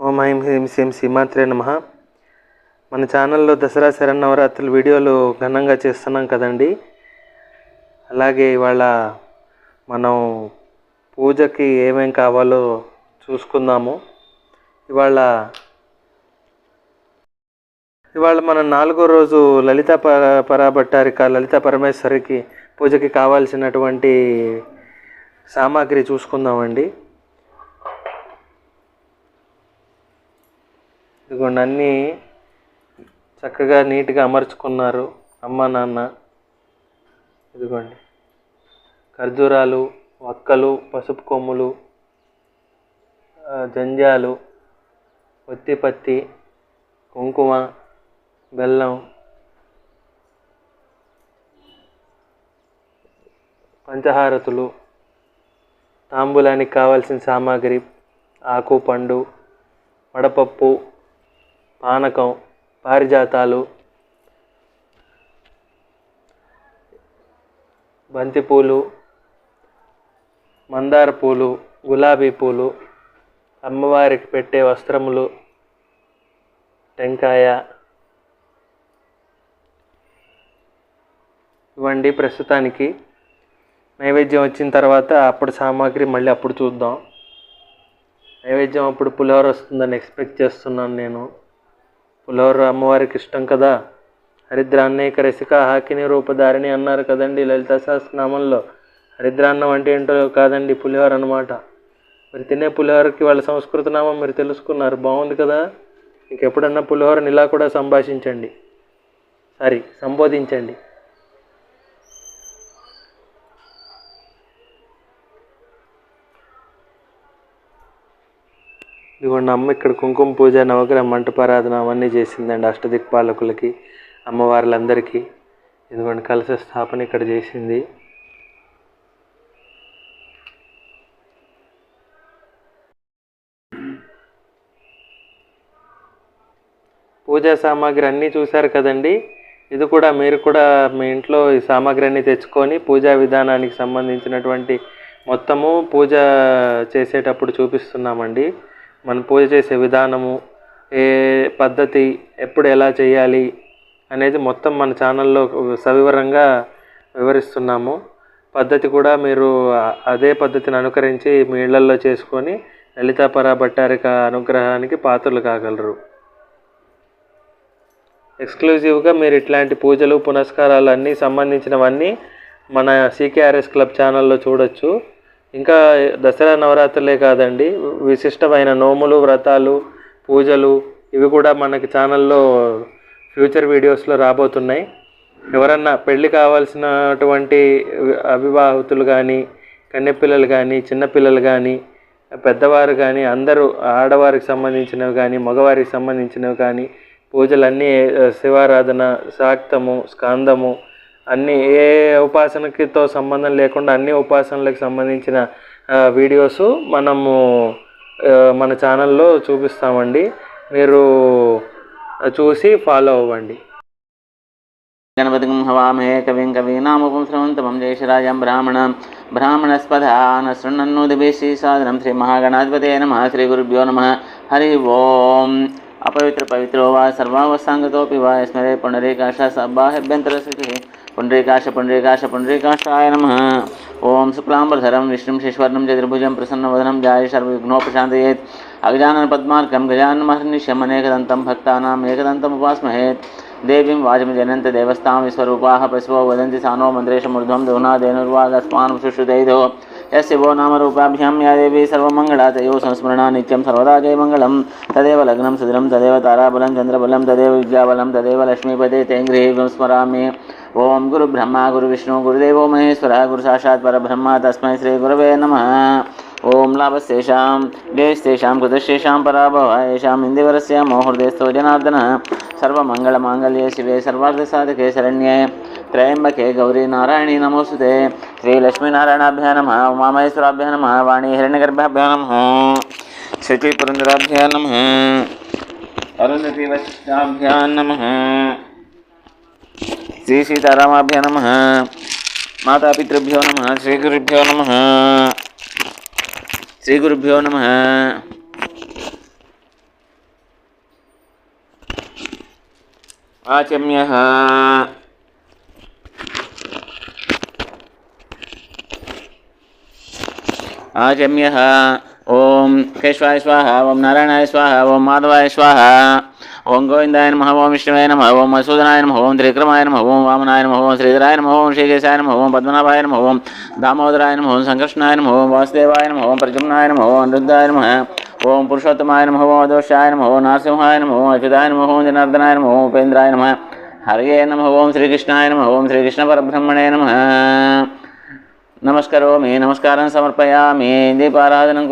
ఓం ఐం హ్రీం శ్రీం శ్రీమాత్రే నమః. మన ఛానల్లో దసరా శరన్నవరాత్రుల వీడియోలు ఘనంగా చేస్తున్నాం కదండి. అలాగే ఇవాళ మనం పూజకి ఏమేం కావాలో చూసుకుందాము. ఇవాళ మనం 4వ రోజు లలితా పరాభట్టారిక లలితా పరమేశ్వరికి పూజకి కావాల్సినటువంటి సామాగ్రి చూసుకుందామండి. ఇదిగోండి, అన్నీ చక్కగా నీట్గా అమర్చుకున్నారు అమ్మ నాన్న. ఇదిగోండి, ఖర్జూరాలు, వక్కలు, పసుపు కొమ్ములు, జంజాలు, ఒత్తిపత్తి, కుంకుమ, బెల్లం, పంచహారతులు, తాంబూలానికి కావాల్సిన సామాగ్రి, ఆకు, పండు, వడపప్పు, పానకం, పారిజాతాలు, బంతిపూలు, మందార పూలు, గులాబీ పూలు, అమ్మవారికి పెట్టే వస్త్రములు, టెంకాయ ఇవ్వండి. ప్రస్తుతానికి నైవేద్యం వచ్చిన తర్వాత అప్పుడు సామాగ్రి మళ్ళీ అప్పుడు చూద్దాం. నైవేద్యం అప్పుడు పులిహోర వస్తుందని ఎక్స్పెక్ట్ చేస్తున్నాను నేను. పులిహోర అమ్మవారికి ఇష్టం కదా. హరిద్రాన్నేక రసిక హాకిని రూపధారిణి అన్నారు కదండి లలితా సహస్రనామంలో. హరిద్రాన్నం అంటే ఏంటో కాదండి, పులిహోర అన్నమాట. మీరు తినే పులిహోరకి వాళ్ళ సంస్కృత నామం మీరు తెలుసుకున్నారు, బాగుంది కదా. ఇంకెప్పుడన్నా పులిహోరని ఇలా కూడా సంబోధించండి. ఇదిగోండి, అమ్మ ఇక్కడ కుంకుమ పూజ, నవగ్రహ మంటపారాధన అవన్నీ చేసిందండి. అష్టదిక్పాలకులకి, అమ్మవార్లందరికీ. ఇదిగోండి, కలశ స్థాపన ఇక్కడ చేసింది. పూజా సామాగ్రి అన్నీ చూశారు కదండి. ఇది కూడా మీరు కూడా మీ ఇంట్లో ఈ సామాగ్రి అన్నీ తెచ్చుకొని పూజా విధానానికి సంబంధించినటువంటి మొత్తము పూజ చేసేటప్పుడు చూపిస్తున్నామండి. మనం పూజ చేసే విధానము, ఏ పద్ధతి, ఎప్పుడు ఎలా చేయాలి అనేది మొత్తం మన ఛానల్లో సవివరంగా వివరిస్తున్నాము. పద్ధతి కూడా మీరు అదే పద్ధతిని అనుకరించి మీ ఇళ్లల్లో చేసుకొని లలితా పరాభట్టారిక అనుగ్రహానికి పాత్రలు కాగలరు. ఎక్స్క్లూజివ్గా మీరు ఇట్లాంటి పూజలు, పునస్కారాలు అన్నీ సంబంధించినవన్నీ మన సికేఆర్ఎస్ క్లబ్ ఛానల్లో చూడొచ్చు. ఇంకా దసరా నవరాత్రులే కాదండి, విశిష్టమైన నోములు, వ్రతాలు, పూజలు ఇవి కూడా మనకి ఛానల్లో ఫ్యూచర్ వీడియోస్లో రాబోతున్నాయి. ఎవరన్నా పెళ్ళి కావాల్సినటువంటి అవివాహితులు కానీ, కన్యపిల్లలు కానీ, చిన్నపిల్లలు కానీ, పెద్దవారు కానీ, అందరూ ఆడవారికి సంబంధించినవి కానీ, మగవారికి సంబంధించినవి కానీ, పూజలన్నీ శివారాధన, శాక్తము, స్కందము అన్నీ ఏ ఉపాసనకితో సంబంధం లేకుండా అన్ని ఉపాసనలకు సంబంధించిన వీడియోస్ మనము మన ఛానల్లో చూపిస్తామండి. మీరు చూసి ఫాలో అవ్వండి. గణపతిం హవామహే కవిం కవీనాముపంస్రవంతమం జయశరాజం బ్రాహ్మణస్పదాన శృణ్వన్నోదిభేషి సాదనం శ్రీ మహాగణాధిపతే నమః. శ్రీ గురుభ్యో నమః. హరి ఓం. अपवित्र पवित्रो वा सर्वावस्थांगतोऽपि वा स्मरे पुंडरीकाश सब्बाह्यभ्यन्तरस्थितिः पुंडरीकाशाय नमः. ओम शुक्लांबरधरं विष्णुं शशिवर्णं चतुर्भुजं प्रसन्नवदनं ध्यायेत् सर्वविघ्नोपशान्तयेत्. अगजाननपद्मार्कं गजाननमहर्निशम् अनेकदन्तं भक्तानाम् एकदन्तम् उपास्महे. देवीं वाजमजनन्तदेवस्तां विश्वरूपाः पशवो वदन्ति सानो मन्त्रेशमूर्ध्वं दुह्नादेनुर्वागस्मान् सुश्रुतैधो यस्य वो नामरूपाभ्यां या देवी सर्वमङ्गला तयो संस्मरणा नित्यं सर्वदा जयमङ्गलं. तदेव लग्नं सुदृढं, तदेव ताराबलं चन्द्रबलं, तदेव विद्याबलं, तदेव लक्ष्मीपदे ते गृहे स्मरामि. ओम गुरुब्रह्मा गुरुविष्णु गुरुदेवो महेश्वरः गुरुसाक्षात् परब्रह्म तस्मै श्रीगुरवे नमः. ओम लाभस्तेषां जयस्तेषां कृतस्तेषां पराभव येषाम् इन्दिवरस्य मोहृदेस्थो जनार्दनः. सर्वमङ्गलमाङ्गल्ये शिवे सर्वार्थसाधके शरण्ये त्र्यम्बके गौरी नारायणी नमोस्तुते. श्रीलक्ष्मीनारायणाभ्यां नमः. उमामहेश्वराभ्यां नमः. वाणी हिरण्यगर्भाभ्यां नमः. श्रुतिपुरन्दराभ्यां नमः. अरुन्धती वशिष्ठाभ्यां नमः. श्री सीतारामाभ्यां नमः. मातापितृभ्यो नमः. श्रीगुरुभ्यो नमः. श्रीगुरुभ्यो नमः. आचम्यः आचम्यः ओम केशवाय स्वाहा ओम नारायणाय स्वाहा ओम माधवाय स्वाहा ओम गोविंदाय नमः ओम विष्णुवे नमः ओम मधुसूदनाय नमः ओम त्रिविक्रमाय नमः ओम वामनाय नमः ओम श्रीधराय नमः ओम श्रीकेशाय नमः ओम पद्मनाभाय नमः ओम दामोदराय नमः ओम संकृष्णाय नमः ओम वासुदेवाय नमः ओम प्रद्युम्नाय नमः ओम अनिरुद्धाय नमः ओम पुरुषोत्तमाय नमः ओम अदोषाय नमः ओम नरसिंहाय नमः ओम अच्युताय नमः ओम जनार्दनाय नमः ओम उपेन्द्राय नमः हरये नमः ओम श्रीकृष्णाय नमः ओम श्रीकृष्णपरब्रह्मणे नमः नमस्करोमि नमस्कारं समर्पयामि दीपाराधनं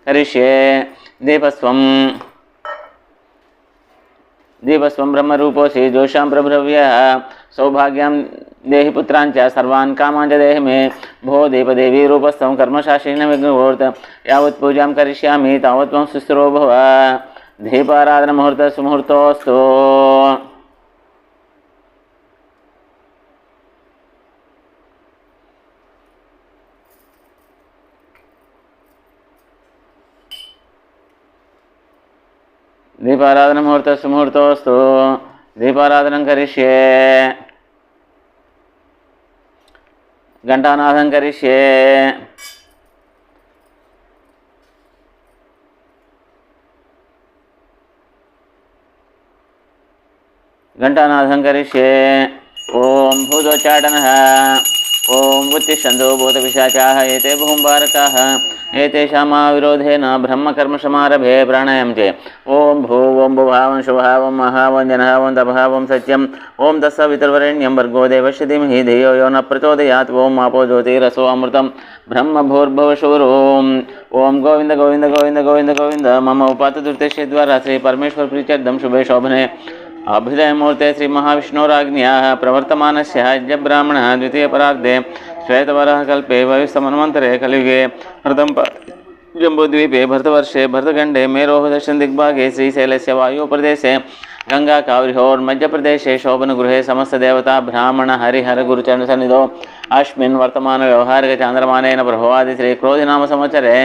करिष्ये दीपस्वं ब्रह्मरूपोऽसि जोषां प्रभृव्यः सौभाग्यं देहि पुत्रांच सर्वान् कामांच देहि मे भो दीपदेवी रूपस्थं कर्मशास्त्रेण विघ्नोर्त यावत् पूजां करिष्यामि तावत् त्वं सुस्थिरो भव दीपाराधनमुहूर्तः सुमुहूर्तोऽस्तु दीपाराधन मुहूर्त सुमुहूर्तोस्तु दीपाराधनं करिष्ये घंटानादं करिष्ये घंटानादं करिष्ये ओम भूतोच्चाटनः ओम उत्तिष्ठन्तु भूतपिशाचाः एते भूम्बारकाः एतेषामाविरोधेन ब्रह्मकर्मसमारभे प्राणायाम चे ओम भू ओम भुभावं शुभावं महावं जनः वं तपः वं सत्यं ओम तत्सवितुर्वरेण्यं भर्गो देवस्य धीमहि धियो यो न प्रचोदयात् ओम आपो ज्योतिरसो अमृतं ब्रह्म भूर्भुवः ओम गोविंद गोविंद गोविंद गोविंद गोविंद मम उपातदुर्तेश्य द्वारा श्री परमेश्वर प्रीत्यर्थं शुभे शोभने अभ्युदय मूर्ते श्री महाविष्णोराज्ञ्याः प्रवर्तमानस्य यज्ञ ब्राह्मणः द्वितीय परार्धे श्वेतवरः कल्पे भविष्यमन्वन्तरे कलियुगे प्रथम जम्बूद्वीपे भरतवर्षे भरतखण्डे मेरोः दक्षिण दिग्भागे श्रीशैलस्य वायुप्रदेशे गंगा काव्रिहोर्मध्यप्रदेशे शोभनगृहे समस्तदेवता ब्राह्मण हरिहर गुरुचरणसन्निधौ अस्मिन् वर्तमान व्यवहारिक चान्द्रमानेन प्रभवादि श्री क्रोधिनाम संवत्सरे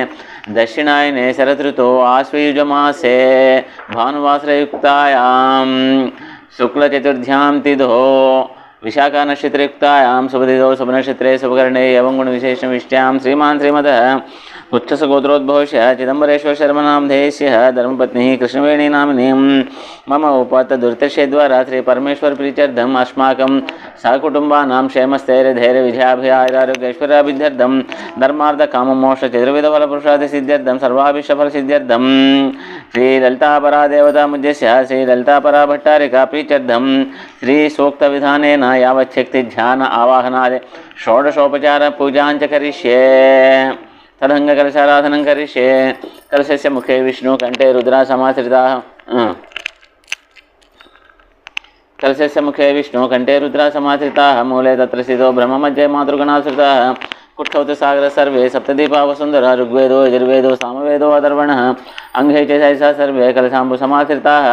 दक्षिणायने शरदृतौ आश्वयुजमासे भानुवासरयुक्तायां शुक्लचतुर्थ्यां तिथौ विशाखा नक्षत्रयुक्तायां शुभतिथौ शुभनक्षत्रे शुभकर्णे एवं गुणविशेषविष्ट्यां श्रीमान् श्रीमदः उच्छसगोत्रोद्भवस्य चिदम्बरेश्वर शर्मनामधेयस्य धर्मपत्नी कृष्णवेणी नामिनीं मम उपतदुर्तस्य द्वारा श्री परमेश्वर प्रीत्यर्थम् अस्माकं सहकुटुम्बानां क्षेमस्थैर्यधैर्यविजयाभिरारोग्यैश्वर्याभिवृद्ध्यर्थं धर्मार्थकाममोक्षचतुर्विधफलपुरुषार्थसिद्ध्यर्थं सर्वाभिष्टफलसिद्ध्यर्थं श्रीललितापरादेवतामुद्देश्य श्रीललितापराभट्टारिका प्रीत्यर्थं श्रीसूक्तविधानेन यावच्छक्तिध्यान आवाहनादि षोडशोपचार पूजाञ्च करिष्ये तदङ्गकलशाराधनं करिष्ये कलशस्य मुखे विष्णु कंठे रुद्रा समाश्रिताः कलशस्य मुखे विष्णु कंठे रुद्रा समाश्रिताः मूले तत्र स्थितो ब्रह्ममध्ये मातृगणाश्रिताः कुट्ठौ च सागर सर्वे सप्तदीपा वसुन्धरा ऋग्वेदो यजुर्वेदो सामवेदो अथर्वणः अंगे च सहसा सर्वे कलशाम्बु समाश्रिताः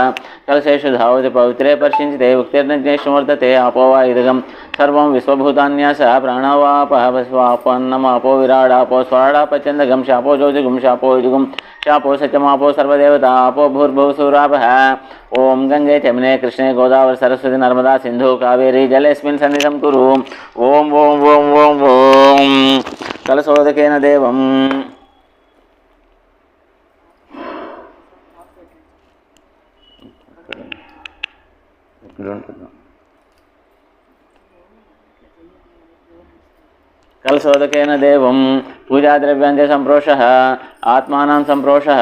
कलशेषु धावति पवित्रे पर्शिञ्चिते उक्तिर्नग्नेषु वर्तते आपो वा इदगं सर्वं विश्वभूतान्यासः प्राणवापः वस्वापन्नमापो विराडापो स्वाडापचन्दगं शापो ज्योतिगुं शापो युजुगुं शापो सत्यमापो सर्वदेवता आपो भूर्भुवसुरापः ओम गंगे चमने कृष्णे गोदावरी सरस्वती नर्मदा सिंधु कावेरी जलेस्मिन् सन्निधिं कुरु ओम ओम ओम ओम ओम कलशोदकेन देवम् कलशोदकेन देवं पूजाद्रव्याञ्च सम्प्रोषः आत्मानं सम्प्रोषः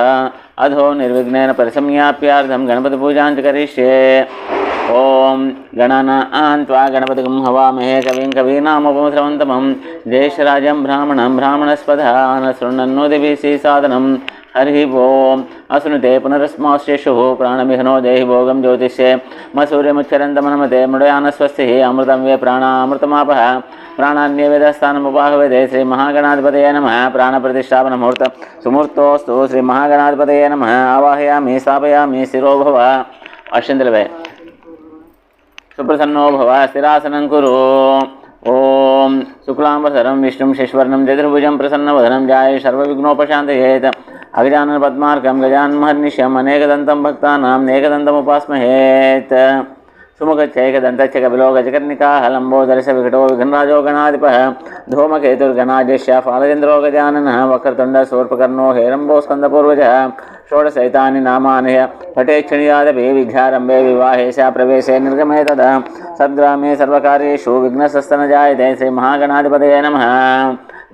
अधो निर्विघ्नेन परिसम्याप्यार्थं गणपतिपूजाञ्च करिष्ये ओम गणानां त्वा गणपतिगं हवामहे कविं कवीनामुपमश्रवन्तमं ज्येष्ठराजं ब्राह्मणं ब्राह्मणस्पदः शृण्वन्नोदिभिः साधनं हरि ओम असुनुते पुनरस्माशेषु प्राणमिहनो देहि भोगं ज्योतिषे मसूर्यमुच्चरन्तमनमते मृडयानस्वस्तिः अमृतं वे प्राणामृतमापः प्राणान्यवेदस्थानमुपाहवेदे श्री महागणाधिपतये नमः प्राणप्रतिष्ठापन मुहूर्त सुमुहूर्तोस्तु श्री महागणाधिपतये नमः आवाहयामि स्थापयामि शिरो भव अश्यन्तलवे सुप्रसन्नो भव स्थिरासनं कुरु ओम शुक्लांबरधरं विष्णुं शशिवर्णं चतुर्भुजं प्रसन्नवदनं ध्यायेत् सर्वविघ्नोपशान्तयेत् अगजानन पद्मार्कं गजाननमहर्निशम् अनेकदन्तं भक्तानां एकदन्तमुपास्महेत् सुमुखच्छैकदन्तश्च कपिलो गजकर्णिकाः लम्बोदरश्च विकटो विघ्नराजो गणाधिपः धूमकेतुर्गणाध्यक्ष फालचन्द्रो गजाननः वक्रतुण्डः शूर्पकर्णो हेरम्बो स्कन्दपूर्वजः षोडशैतानि नामानि पठेक्षणीयादपि विद्यारम्भे विवाहे च प्रवेशे निर्गमे तदा सद्ग्रामे सर्वकार्येषु विघ्नस्तन जायते श्रीमहागणाधिपतये नमः।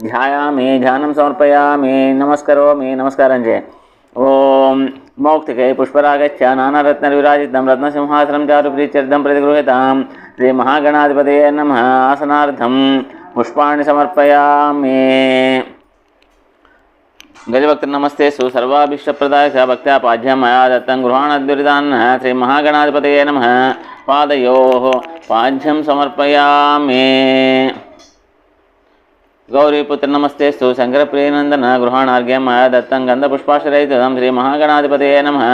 ध्यायामि ध्यानं समर्पयामि नमस्करोमि नमस्कारञ्चे ओम मौक्तिके पुष्परागच्छ नानारत्नविराजितं रत्नसिंहासनं चारुप्रीत्यर्थं प्रतिगृह्यतां श्रीमहागणाधिपतये नमः। आसनार्थं पुष्पाणि समर्पयामि। गजभक्तनमस्ते सर्वाभीष्टप्रदायक भक्त्या पाज्यं मया दत्तं गृहाणद्दुरितान्नः श्रीमहागणाधिपतये नमः। पादयोः पाज्यं समर्पयामि। गौरीपुत्र नमस्तेस्तु शंकरप्रियनंदन गृहाणार्घ्यं मया दत्तं गन्धपुष्पाशरहितं श्रीमहागणाधिपतये नमः।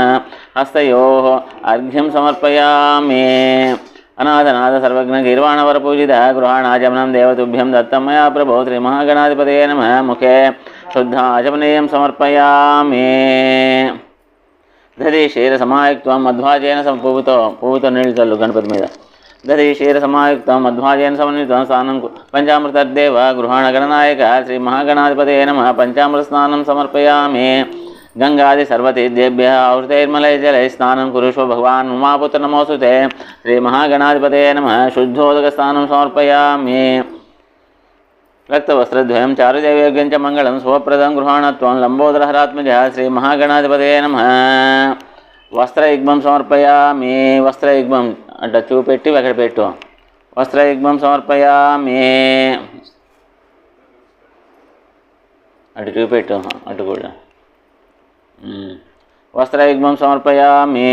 हस्तयोः अर्घ्यं समर्पयामि। अनाथनाथ सर्वज्ञ गीर्वाणवरपूजितः गृहाणाचमनं देवतुभ्यं दत्तं मया प्रभो श्रीमहागणाधिपतये नमः। मुखे शुद्धाचमनीयं समर्पयामि। दधि क्षीरसमायुक्तं मध्वाजेन पूवितो नीळितल्लु गणपति मीद दधि क्षीरसमायुक्तं मध्वाजेन समन्वितं स्नानं पंचामृतदेव गृहाणगणनायक श्रीमहागणाधिपतये नमः। पंचामृतस्नानं समर्पयामि। गंगादि सर्वतीर्थेभ्यः आवृतैर्मलैर्जलैः स्नानं कुरुष्व भगवान् उमापुत्र नमोऽस्तुते श्रीमहागणाधिपतये नमः। शुद्धोदकस्नानं समर्पयामि। रक्तवस्त्रद्वयं चारुदैवेभ्यं च मङ्गलं स्वप्रदं गृहाणत्वं लम्बोदरहरात्मजः श्रीमहागणाधिपतये नमः। वस्त्रयुग्मं समर्पयामि। वस्त्रयुग्मं अट చూపెట్టి అక్కడ పెట్టు। వస్త్రయుగ్మం సమర్పయామి। అటు చూపెట్టు అటు కూడా। वस्त्रयुग्मं समर्पयामि।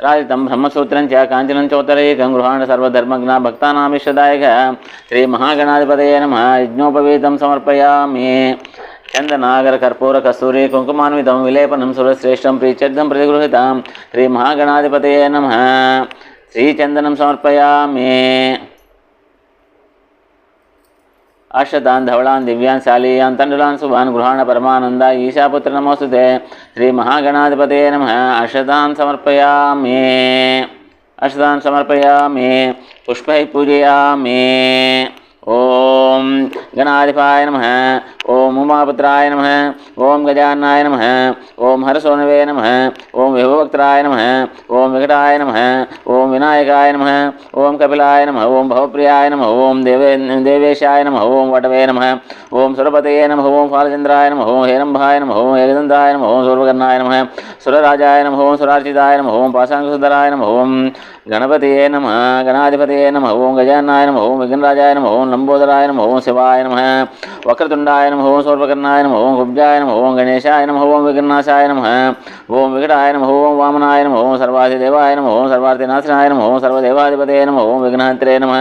राजितं ब्रह्मसूत्रं च काञ्चनं चोत्तरैकं गृहाण सर्वधर्मज्ञा भक्तानामिष्टदायकः श्रीमहागणाधिपतये नमः। यज्ञोपवीतं समर्पयामि। चंदनागर कर्पूर कस्तूरी कुंकुमान्वितं विलेपनं सुरश्रेष्ठं प्रीत्यर्थं प्रतिगृहीतां श्रीमहागणाधिपतये नमः। श्रीचंदनं समर्पयामि। अष्टदान धवलान दिव्यान शालीयान तंडुलान शुभान गृहाण परमानंदा ईशापुत्र नमोस्तुते श्रीमहागणाधिपतये नमः। अष्टदान समर्पयामि। अष्टदान समर्पयामि। पुष्पैः पूजयामि। ओम गणाधिपाय नमः। ओम उमापुत्राय नमः। ओम गजाननाय नमः। ओम हरसोनवे नमः। ओम विभवक्त्राय नमः। ओम विकटाय नमः। ओम विनायकाय नमः। ओम कपिलाय नमः। ओम भवप्रियाय नमः। ओम देवेशाय नमः। ओम वटवे नमः। ओम सुरपतये नमः। ओम फालचंद्राय नमः। ओम हेरंभाय नमः। ओम एकदंताय नमः। ओम सूर्पकर्णाय नमः। सुरराजाय नमः। ओम सुरार्चिताय नमः। ओम पाशांकुशधराय नमः। ओम गणपतये नमः। गणाधिपतये नमः। ओम गजाननाय नमः। ओम विघ्नराजाय नमः। ओम लंबोदराय नमः। ओम शिवाय नमः। वक्रतुंडाय नमः। ओम सूर्पकर्णाय नमः। ओम कुब्जाय नमः। ओम गणेशाय नमः। ओम विघ्नाशाय नमः। ओम विकटाय नमः। ओम वामनाय नमः। ओम सर्वाधिदेवाय नमः। ओम सर्वार्थिनाशनाय नमः। ओम सर्वदेवाधिपतये नमः। ओम विघ्नहन्त्रे नमः।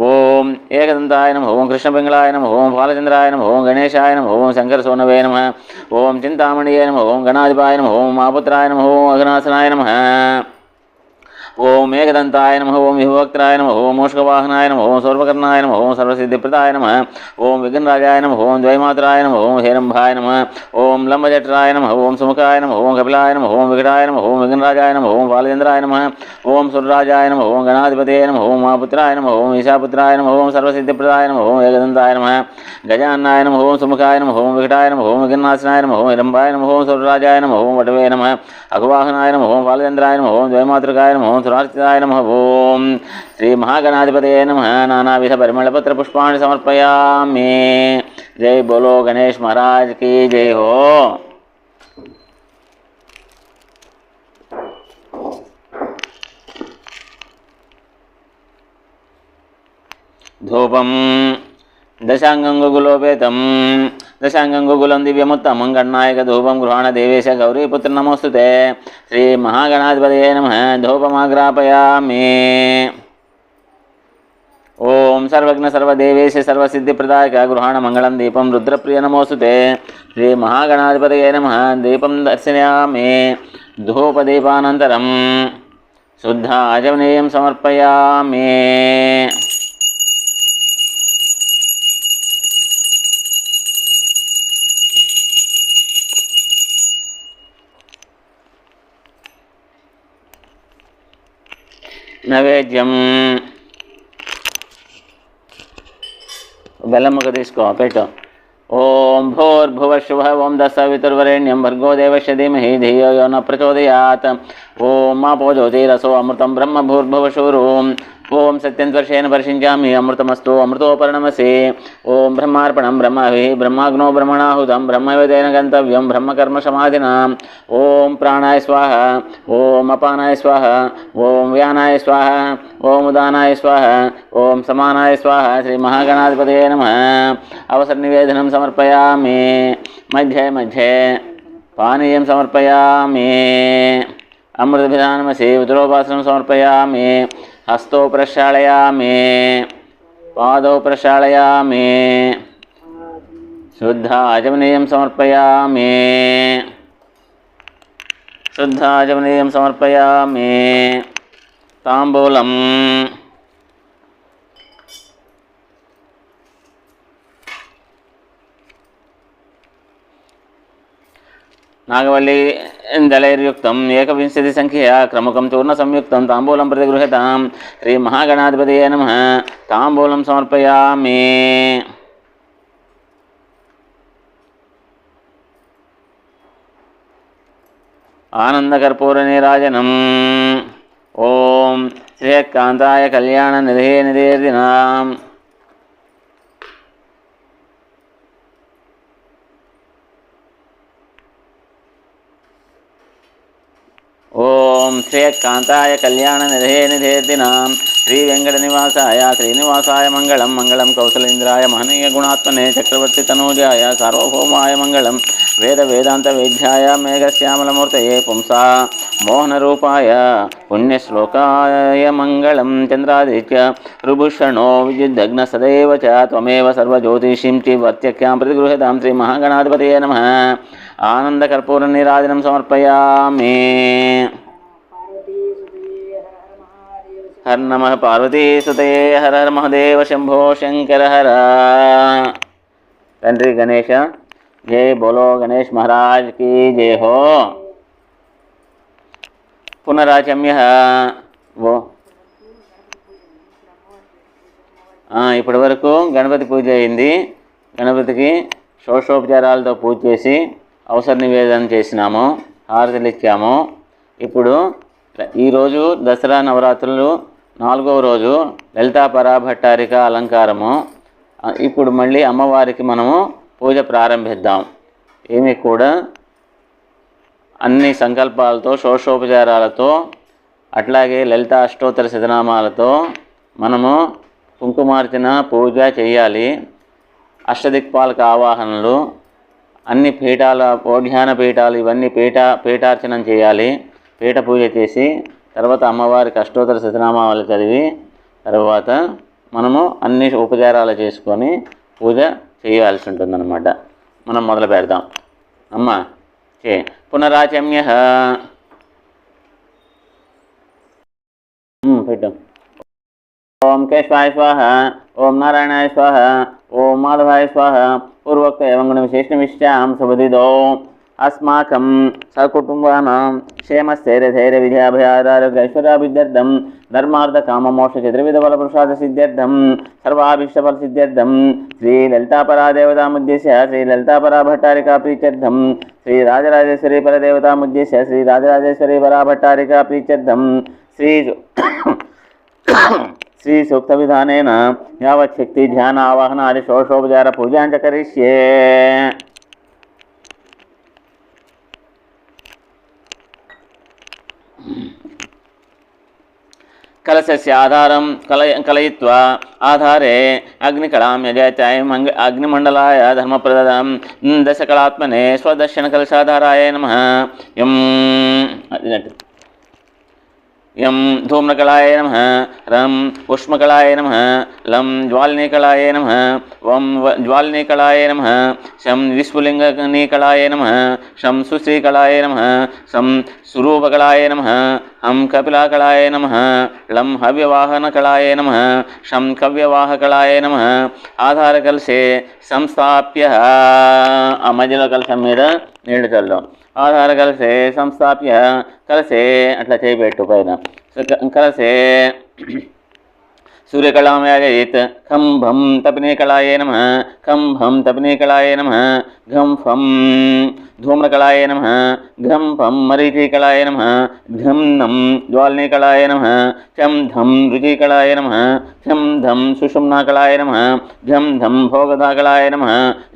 ओम एकदंताय नमः। ओम कृष्णपिंगलाय नमः। ओम फालचंद्राय नमः। ओम गणेशाय नमः। ओम शंकरसोनवे नमः। ओम चिंतामणिये नमः। ओम गणाधिपाय नमः। ओम मापुत्राय नमः। ओम अघनाशनाय नमः। ओम एकदंताय नमः। ओम विभवक्त्राय नमः। ओम मूषकवाहनाय नमः। ओम सर्वकर्णाय नमः। ओम सर्वसिद्धिप्रदाय नमः। ओम विघ्नराजाय नमः। ओम द्वैमात्राय नमः। ओम हेरंभाय नमः। ओम लंबजठराय नमः। ओम सुमुखाय नमः। ओम कपिलाय नमः। ओम विकटाय नमः। ओम विघ्नराजाय नमः। ओम बालचंद्राय नमः। ओम सुरराजाय नमः। ओम गणाधिपतये नमः। ओम महापुत्राय नमः। ओम ईशापुत्राय नमः। ओम सर्वसिद्धिप्रदाय नमः। ओम एकदंताय नमः। गजाननाय नमः। ओम सुमुखाय नमः। ओम विकटाय नमः। ओम विघ्नाशनाय नमः। ओम हिरंभाय नमः। ओम सुरराजाय नमः। ओम वटवे नमः। अघवाहनाय नमः। ओम बालचंद्राय नमः। ओम द्वैमातृकाय नमः। ओम सुरार्चिताय नमः। ओम श्रीमहागणाधिपतये नमः। नानाविध परिमलपत्र पुष्पाणि समर्पयामि। जय बोलो गणेश महाराज की जय हो। धूपम दशांगुगुलोपेतं दशांगुगुलं दिव्यमुत्तमं गणनायक धूपं गृहाण देवेश गौरीपुत्र नमोस्तुते श्रीमहागणाधिपतये नमः। धूपमाग्रापयामि। ओम सर्वज्ञ सर्वदेवेश सर्वसिद्धिप्रदायक गृहाण मंगलं दीपं रुद्रप्रिय नमोस्तुते श्रीमहागणाधिपतये नमः। दीपं दर्शयामि। धूपदीपानन्तरं शुद्ध आचमनीयं समर्पयामि। నైవేద్యం బెల్లం ముక్క తీసుకో పెట్టు. ఓం భూర్భువః ఓం తత్సవితుర్వరేణ్యం భర్గో దేవస్య ధీమహి ధియో యో న ప్రచోదయాత్. ఓం ఆపో జ్యోతిరసో అమృతం బ్రహ్మ భూర్భువః. ఓం సత్యంత్వర్షేణ వర్షించామి అమృతమస్తు అమృతోపర్ణమసి. ఓం బ్రహ్మార్పణం బ్రహ్మవి బ్రహ్మాగ్నో బ్రహ్మణాహుతం బ్రహ్మవేదేన గంతవ్యం బ్రహ్మకర్మ సమాధినా. ఓం ప్రాణాయ స్వాహ. ఓం అపానాయ స్వాహ. ఓం వ్యానాయ స్వాహ. ఓం ఉదానాయ స్వాహ. ఓం సమానాయ స్వాహ. శ్రీ మహాగణాధిపతయే నమః. అవసర నివేదనం సమర్పయామి. మధ్యే మధ్యే పానీయం సమర్పయామి. అమృతభిధానమసి ఉదరోపాసనం సమర్పయామి. హస్తో ప్రక్షాళయామి. పాదౌ ప్రక్షాళయామి. శుద్ధ ఆచమనీయం సమర్పయామి. శుద్ధ ఆచమనీయం సమర్పయామి. తాంబూలం నాగవల్లి దళైర్యుక్తం ఏకవింశతి సంఖ్యయా క్రముకం చూర్ణ సంయుక్తం తాంబూలం ప్రతిగృహ్యతాం. శ్రీ మహాగణాధిపతయే నమః. తాంబూలం సమర్పయామి. ఆనందకర్పూర నీరాజనం. ఓం శ్రీకాంతాయ కళ్యాణ నిధే నిధేర్దినాం. ఓం శ్రీకాంతాయ కళ్యాణ నిధే నిధేర్దినాం. శ్రీ వెంకట నివాసాయ శ్రీనివాసాయ మంగళం. మంగళం కౌసలేంద్రాయ మహనీయ గుణాత్మనే చక్రవర్తి తనూజాయ సార్వభౌమాయ మంగళం. వేద వేదాంత వేద్యాయ మేఘశ్యామలమూర్తయే పుంసా మోహనరూపాయ పుణ్యశ్లోకాయ మంగళం. చంద్రాదిత్య రుభుషణో విద్యుద్దగ్న సదైవ చ త్వమేవ సర్వజ్యోతిషిం చివర్త్యఖ్యాం ప్రతిగృహ్యతాం. శ్రీ మహాగణాధిపతయే నమః. ఆనందకర్పూర నీరాజనం సమర్పయామి. హర నమః పార్వతీసుతయే హర హర మహదేవ శంభో శంకర హర. తండ్రి గణేశ జై బోలో గణేష్ మహారాజ్ की जय हो. పునరాచమ్య ఓ ఇప్పటి వరకు గణపతి పూజ అయింది. గణపతికి షోడశోపచారాలతో పూజ చేసి అవసర నివేదన చేసినాము, హారతులు ఇచ్చాము. ఇప్పుడు ఈరోజు దసరా నవరాత్రులు 4వ రోజు లలితా పరాభట్టారిక అలంకారము. ఇప్పుడు మళ్ళీ అమ్మవారికి మనము పూజ ప్రారంభిద్దాం. ఏమి కూడా అన్ని సంకల్పాలతో షోడశోపచారాలతో అట్లాగే లలిత అష్టోత్తర శతనామాలతో మనము కుంకుమార్చన పూజ చేయాలి. అష్టదిక్పాలక ఆవాహనలు, అన్ని పీఠాల ఓఢ్యాన పీఠాలు ఇవన్నీ పీఠార్చనం చేయాలి. పీఠ పూజ చేసి తర్వాత అమ్మవారికి అష్టోత్తర శతనామాలు చదివి తర్వాత మనము అన్ని ఉపచారాలు చేసుకొని పూజ చేయాల్సి ఉంటుందన్నమాట. మనం మొదలు పెడదాం. అమ్మ చే పునరాచమ్య పెట్టు. ఓం కేశవాయ స్వాహ. ఓం నారాయణాయ స్వాహ. ఓం మాధవాయ స్వాహ. పూర్వోక్త ఏవం గుణ విశేషణ విశ్యాం సుబుధిదో अस्माकं सकुटुम्बानां क्षेमस्थैर्यधैर्य विजयाभयारोग्य ऐश्वर्याभिवृद्ध्यर्थं धर्मार्थकाममोक्षचतुर्विधफलपुरुषार्थसिद्ध्यर्थं सर्वाभीष्टफलसिद्ध्यर्थं श्रीललितापरादेवतामुद्देश्य श्रीललितापराभट्टारिकाप्रीत्यर्थं श्रीराजराजेश्वरी परदेवतामुद्देश्य श्रीराजराजेश्वरी पराभट्टारिका प्रीत्यर्थं श्री सूक्तविधानेन यावच्छक्ति ध्यान आवाहन आदि षोडशोपचार पूजां च करिष्ये. कलशस्य आधारं कलयित्वा आधारे अग्निकलां यजयत्याय अग्निमण्डलाय धर्मप्रदं दशकलात्मने स्वदर्शनकलशाधाराय नमः. यं धूम्रकलाय नमः. रं उष्मकलाय नमः. लं ज्वालनीकलाय नमः. वं ज्वालनीकलाय नमः. शं विस्फुलिङ्गनीकलाय नमः. शं सुश्रीकलाय नमः. शं सुरूपकलाय नमः. हं कपिलाकलाय नमः. लं हव्यवाहनकलाय नमः. शं कव्यवाहकलाय नमः. आधारकलशे संस्थाप्य मధ్యలో కలశం మీద నీళ్లు చల్లం. ఆధార కలశే సంస్థాప్య కలశే అట్లా చేయబెట్టు పైన कलशे सूर्यकलामयाजयेत् खं भं तपने कलाय नमः खं भं तपने कलाय नमः घं फं धूम्रकलाय नमः घं फं मरीचिकलाय नमः घं नं ज्वालनीकलाय नमः चं धं रुचिकलाय नमः झं धं सुषुम्नाकलाय नमः झं धं भोगधाकलाय नमः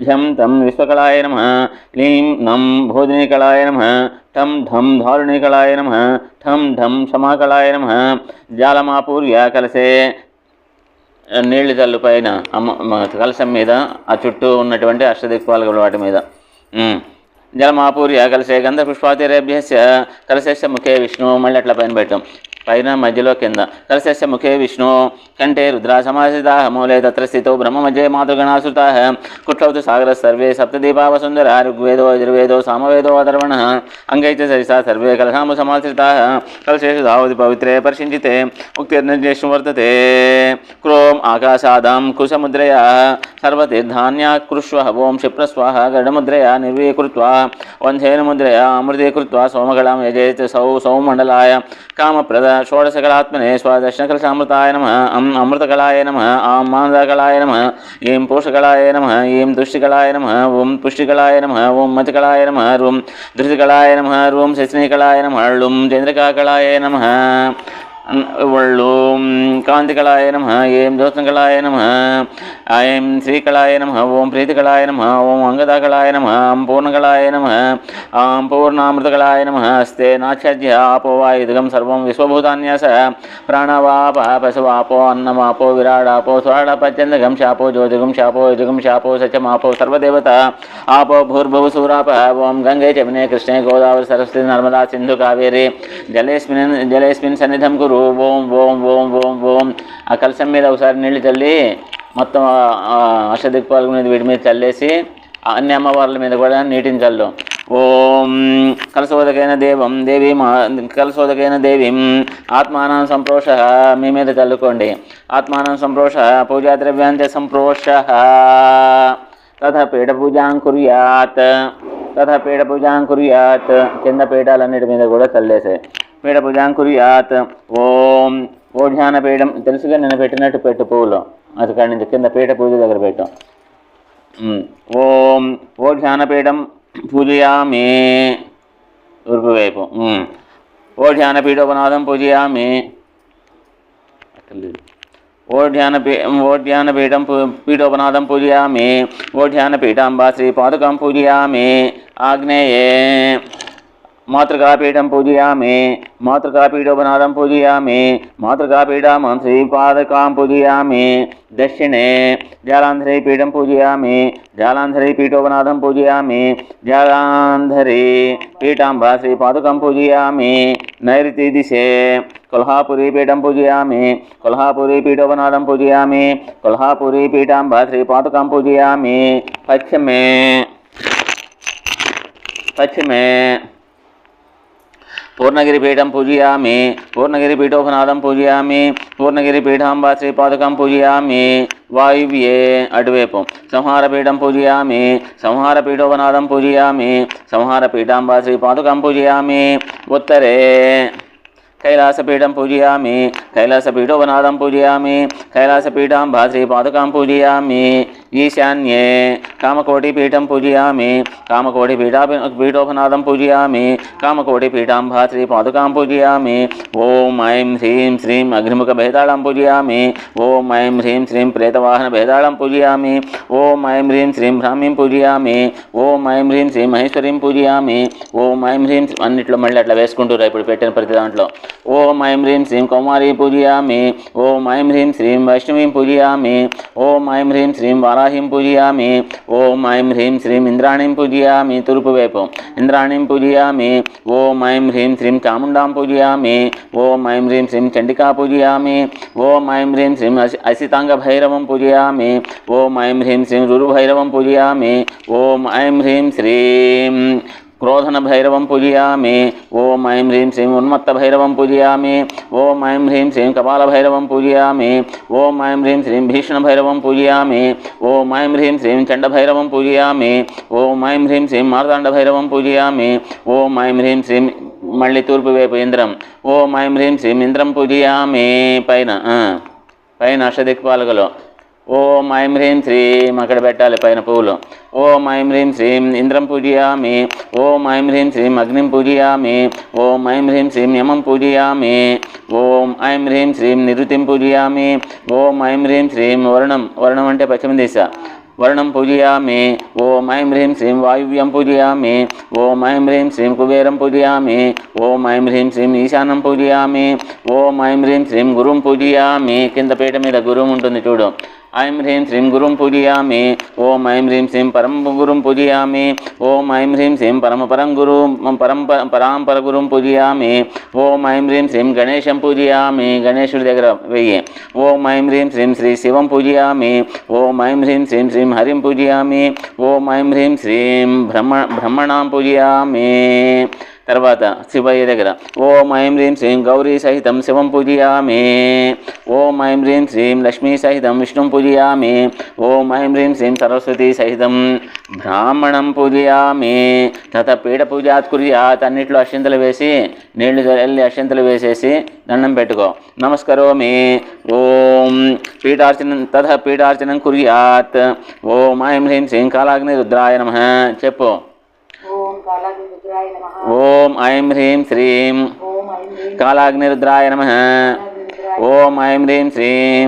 झं तं विश्वकलाय नमः क्लीं नं भोजनीकलाय नमः ठं धं धारुणीकलाय नमः ठं धं क्षमाकलाय नमः जालमापूर्य कलशे నీళ్లు జల్లు పైన కలశం మీద ఆ చుట్టూ ఉన్నటువంటి అష్టదిక్పాలకుల వాటి మీద జలమాపూర్య కలశే గంధ పుష్పాతిరేభ్యస్య కలశస్య ముఖే విష్ణు మళ్ళీ అట్లా పైన పెట్టాం పైన మధ్యలో కింద కలశస్య ముఖే విష్ణు కంఠే రుద్రా సమాసితా మూలే తత్ర స్థితో బ్రహ్మ మధ్యే మాతృగణాసుతా కుట్లౌతు సాగర సర్వే సప్తదీపా వసుంధర ఋగ్వేదో యజుర్వేదో సామవేదో అధర్వణ అంగైచ సరిసా సర్వే కలశాము సమాశ్రితా కలశేషు దావతి పవిత్రే పరిశించితే ముక్తిర్నిర్దేశం వర్తతే క్రోం ఆకాశాదాం కుశముద్రయా సర్వతీర్థాన్యాకృష్వ ఓం క్షిప్రస్వాహ గరుడముద్రయా నిర్వీకృత్వా వంధేన ముద్రయా అమృతీకృత్వా సోమగళాం యజేత్ సౌమండలాయ కామప్రద షోడశకళాత్మనే స్వాదర్శనకలశామృతాయ నమః అమృతకళాయ నమః ఆం మానదకళాయ నమః ఏం పోషకళాయ నమః ఏం తుష్టికళాయ నమః ఓం పుష్టికళాయ నమః ఓం మతికళాయ నమః ఓం ధృతికళాయ నమః ఓం శశినికళాయ నమః ఓం చంద్రికాకళాయ నమః ఒళ్ళోం కాంతికళాయ నమః ఏం జ్యోత్స్నకళాయ నమః ఐం శ్రీకళాయ నమః ఓం ప్రీతికళాయ నమః ఓం అంగదాకళాయ నమః ఆం పూర్ణకళాయ నమః ఆం పూర్ణామృతకళాయ నమః హస్తే నాచ్ఛాద్య ఆపో వాయుదుగం సర్వం విశ్వభూతాన్యాస ప్రాణవాప పశువాపో అన్నమాపో విరాడాపో స్వరాడపత్యందగం శాపో జ్యోతిగం శాపో యుజుగం శాపో సత్యమాపో సర్వదేవత ఆపో భూర్భువసూరాప ఓం గంగే జమునే కృష్ణే గోదావరి సరస్వతి నర్మదా సింధు కావేరి జలేస్మిన్ సన్నిధం కురు ఓం ఓం ఓం ఓం ఓం ఆ కలశం మీద ఒకసారి నీళ్లు చల్లి మొత్తం అష్టదిక్పాలకు మీద వీటి మీద చల్లేసి అన్ని అమ్మవార్ల మీద కూడా నీటిని చల్లు. ఓం కలశోదకైన దేవం దేవి కలశోదకైన దేవీం ఆత్మానం సంప్రోష మీ మీద చల్లుకోండి. ఆత్మానం సంప్రోష పూజాద్రవ్యాంచ సంప్రోష తథ పీఠపూజాం కుర్యాత్ కింద పీఠాలన్నిటి మీద కూడా చల్లేసే పీఠపూజాం కుర్యాత్. ఓం ఓఢ్యానపీఠం తెలుసుగా నేను పెట్టినట్టు పెట్టు పువ్వులు అది కాడి నుంచి కింద పీఠ పూజ దగ్గర పెట్టాం. ఓం ఓఢ్యానపీఠం పూజయామి తూర్పు వైపు. ఓఢ్యానపీఠోపనాదం పూజయామి. ఓఢ్యానపీఠం పీఠోపనాదం పూజయామి. ఓఢ్యానపీఠాంబా శ్రీపాదుకాం పూజయామి. ఆగ్నేయే మాతృకాపీఠం పూజయామి. మాతృకాపీఠోపనాదం పూజయామి. మాతృకాపీఠాం శ్రీపాదకాం పూజయామి. దక్షిణే జాలాంధరీ పీఠం పూజయామి. జాలాంధరీ పీఠోపనాదం పూజయామి. జాలాంధరీ పీఠాంబా శ్రీపాదుకం పూజయామి. నైరుతి దిశే కొల్హాపురీ పీఠం పూజయామి. కొల్హాపురీ పీఠోపనాదం పూజయామి. కొల్హాపురీ పీఠాంబా శ్రీపాదుకం పూజయామి. పశ్చిమే పూర్ణగిరిపీఠం పూజయామి. పూర్ణగిరిపీఠోపనాదం పూజయామి. పూర్ణగిరిపీఠాంబా శ్రీపాదుకం పూజయామి. వాయువ్యే అటువైపు సంహారపీఠం పూజయామి. సంహారపీఠోపనాదం పూజయామి. సంహారపీఠాంబా శ్రీపాదుకం పూజయామి. ఉత్తరే కైలాసపీఠం పూజయామి. కైలాసపీఠోపనాదం పూజయామి. కైలాసపీఠాంబా శ్రీపాదుకాం పూజయామి. ఈశాన్యే కామకోటిపీఠం పూజయామి. కామకోటిపీఠోపనాదం పూజయామి. కామకోటిపీఠాంబా శ్రీపాదుకాం పూజయామి. ఓం ఐం హ్రీం శ్రీం అగ్నిముఖ భేదాళం పూజయామి. ఓం ఐం హ్రీం శ్రీం ప్రేతవాహన భేదాళం పూజయామి. ఓం ఐం హ్రీం శ్రీం భ్రామీం పూజయామి. ఓం ఐం హ్రీం శ్రీం మహేశ్వరీం పూజయామి. ఓం ఐం హ్రీం అన్నిట్లో మళ్ళీ అట్లా వేసుకుంటారు ఇప్పుడు పెట్టిన ప్రతి దాంట్లో. ఓం ఐం హ్రీం శ్రీం కౌమారీ పూజయామి. ఓం ఐం హ్రీం శ్రీం వైష్ణవీం పూజయామి. ఓం ఐం హ్రీం శ్రీం వారాహిం పూజయామి. ఓం ఐం హ్రీం శ్రీం ఇంద్రాణీం పూజయామి. తూర్పు వైపు ఇంద్రాణీం పూజయామి. ఓం ఐం హ్రీం శ్రీం చాముండాం పూజయామి. ఓం ఐం హ్రీం శ్రీం చండికా పూజయామి. ఓం ఐం హ్రీం శ్రీం అసితాంగ భైరవం పూజయామి. ఓం ఐం హ్రీం శ్రీం రురుభైరవం పూజయామి. ఓం ఐం హ్రీం శ్రీం क्रोधन भैरवं पूजयामि। ओम ऐं ह्रीं श्रीं उन्मत्त भैरवं पूजयामि। ओम ऐं ह्रीं श्रीं कपाल भैरवं पूजयामि। ओम ऐं ह्रीं श्रीं भीषण भैरवं पूजयामि। ओम ऐं ह्रीं श्रीं चंड भैरवं पूजयामि। ओम ऐं ह्रीं श्रीं मार्तांड भैरवं पूजयामि। ओम ऐं ह्रीं श्रीं మళ్ళీ తూర్పు వైపు ఇంద్రం. ఓం ఐం హ్రీం శ్రీం ఇంద్రం పూజయామి. పైన అష్టదిక్పాలకులు. ఓం ఐం హ్రీం శ్రీం అక్కడ పెట్టాలి పైన పువ్వులు. ఓం ఐం హ్రీం శ్రీం ఇంద్రం పూజయామి. ఓం ఐం హ్రీం శ్రీం అగ్నిం పూజయామి. ఓం ఐం హ్రీం శ్రీం యమం పూజయామి. ఓం ఐం హ్రీం శ్రీం నిరుతిం పూజయామి. ఓం ఐం హ్రీం శ్రీం వరుణం అంటే పశ్చిమ దిశ, वर्णं पूजयामि. ओम ऐं ह्रीं श्रीं वायुव्यं पूजयामि. ओम ऐं ह्रीं श्रीं कुबेरं पूजयामि. ओम ऐं ह्रीं श्रीं ईशानं पूजयामि. ओम ऐं ह्रीं श्रीं गुरुं पूजयामि. किंद पीठ మీద గురువు ఉంటుంది చూడు. ऐं ह्रीं श्रीं गुरुं पूजयामि. ओम ऐं ह्रीं श्रीं परं गुरुं पूजयामि. ओम ऐं ह्रीं श्रीं परं गुरुं पूजयामि. ओम ऐं ह्रीं श्रीं गणेशं पूजयामि. गणेशుడి దగ్గర వెయ్యి. ओम ऐं ह्रीं श्रीं श्री शिवं पूजयामि. ओम ऐं ह्रीं श्रीं श्रीं हरिं पूजयामि. ओम ऐं ह्रीं श्रीं ब्रह्मणां पूजयामि. తర్వాత శివయ్య దగ్గర ఓం ఐం హ్రీం శ్రీం గౌరీ సహితం శివం పూజయామి. ఓం ఐం హ్రీం శ్రీం లక్ష్మీ సహితం విష్ణుం పూజయామి. ఓం ఐం హ్రీం శ్రీం సరస్వతీ సహితం బ్రాహ్మణం పూజయామి. తత పీఠ పూజాత్ కుర్యాత్. అన్నిట్లో అక్షింతలు వేసి నీళ్లు వెళ్ళి అక్షింతలు వేసేసి దండం పెట్టుకో. నమస్కరోమి. ఓం పీఠార్చనం కుర్యాత్. ఓం ఐం హ్రీం శ్రీం కాలాగ్ని రుద్రాయ నమః చెప్పు. ఓం ఐం హ్రీం శ్రీం కాలాగ్నిరుద్రాయ నమః. ఓం ఐం హ్రీం శ్రీం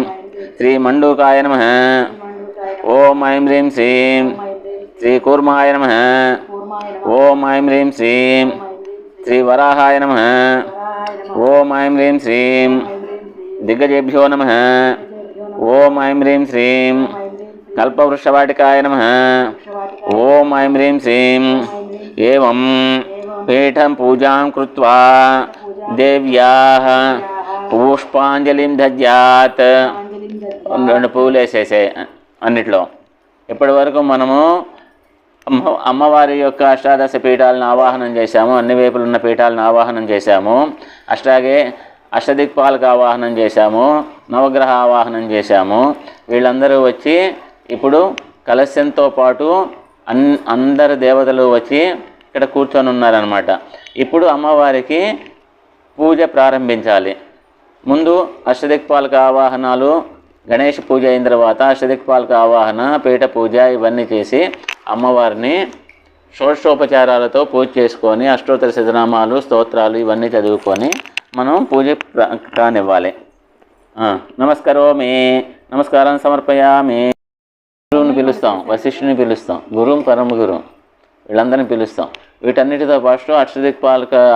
శ్రీ మండూకాయ నమః. ఓం ఐం హ్రీం శ్రీం శ్రీ కూర్మాయ నమః. ఓం ఐం హ్రీం శ్రీం శ్రీ వరాహాయ నమః. ఓం ఐం హ్రీం శ్రీం దిగ్గజేభ్యో నమః. ఓం ఐం హ్రీం శ్రీం కల్పవృక్షవాటికాయ నమః. ఓం ఐం హ్రీం శ్రీం ఏవం పీఠం పూజాం కృత్వా దేవ్యాః పుష్పాంజలిం దద్యాత్. రెండు పువ్వులు వేసేసే అన్నిట్లో. ఇప్పటి వరకు మనము అమ్మవారి యొక్క అష్టాదశ పీఠాలను ఆవాహనం చేశాము. అన్ని వైపులు ఉన్న పీఠాలను ఆవాహనం చేశాము. అష్టాగే అష్టదిక్పాలకు ఆవాహనం చేశాము. నవగ్రహ ఆవాహనం చేశాము. వీళ్ళందరూ వచ్చి ఇప్పుడు కలశంతో పాటు అందరు దేవతలు వచ్చి ఇక్కడ కూర్చొని ఉన్నారనమాట. ఇప్పుడు అమ్మవారికి పూజ ప్రారంభించాలి. ముందు అష్టదిక్పాలక ఆవాహనాలు, గణేష్ పూజ అయిన తర్వాత అష్టదిక్పాలక ఆవాహన, పీఠ పూజ ఇవన్నీ చేసి అమ్మవారిని షోడశోపచారాలతో పూజ చేసుకొని అష్టోత్తర శతనామాలు స్తోత్రాలు ఇవన్నీ చదువుకొని మనం పూజ కానివ్వాలి. నమస్కరోమి. నమస్కారం సమర్పయామి. గురువుని పిలుస్తాం, వశిష్ఠుని పిలుస్తాం, గురుం పరమ గురుం వీళ్ళందరినీ పిలుస్తాం. వీటన్నిటితో పాటు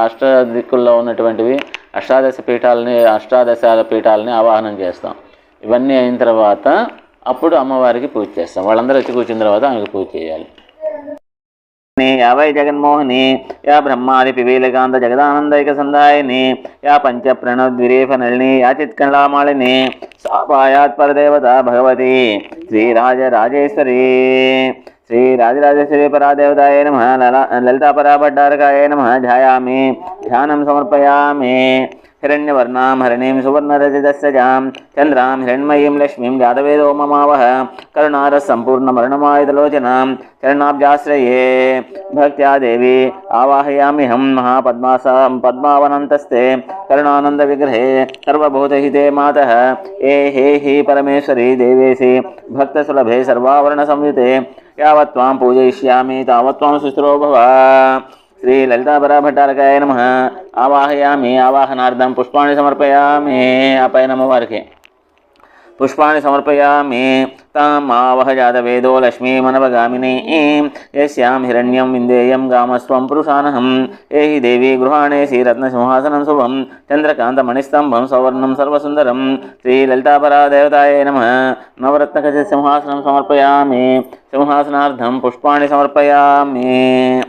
అష్టదిక్కుల్లో ఉన్నటువంటివి అష్టాదశ పీఠాలని ఆవాహనం చేస్తాం. ఇవన్నీ అయిన తర్వాత అప్పుడు అమ్మవారికి పూజ చేస్తాం. వాళ్ళందరూ వచ్చి కూర్చున్న తర్వాత ఆమెకు పూజ చేయాలి. या वै जगन्मोहिनी या ब्रह्मादि पिबीलकांत जगदानंदैक संदायिनी या पंच प्रणवद्विरेफ नलिनी या चित्कलामालिनी सा पायात् परदेवता भगवती श्रीराजराजेश्वरी श्रीराजराजेश्वरी परादेवताय नमः. ललिता पराभट्टारकाय नमः. ध्यायामि ध्यानं समर्पयामि. हिरण्यवर्णां हरिणीं सुवर्णरजतस्रजां चन्द्रां हिरण्मयीं लक्ष्मीं जातवेदो ममावह करुणारसम्पूर्णमरणमायुधलोचनां चरणाब्जाश्रये भक्त्या देवी आवाहयाम्यहं पद्मावनन्तस्ते करुणानन्दविग्रहे सर्वभूतहिते मातः हे परमेश्वरी देवेशि भक्तसुलभे सर्वावरणसंयुते यावत् त्वां पूजयिष्यामि तावत् त्वां सुस्थिरो भव. श्री ललिता पराभट्टारकाय नमः. आवाहयामि. आवाहनार्थं पुष्पाणि समर्पयामि. आपय नमवार्के पुष्पाणि समर्पयामि. ताम् आवह जातवेदो लक्ष्मीमनवगामिनी यस्यां हिरण्यं विन्देयं गामस्त्वं पुरुषानहं. एहि देवी गृहाणे श्रीरत्नसिंहासनं शुभं चन्द्रकान्तमणिस्तम्भं सवर्णं सर्वसुन्दरं. श्रीललितापरादेवताय नमः. नवरत्नकजसिंहासनं समर्पयामि. सिंहासनार्थं पुष्पाणि समर्पयामि.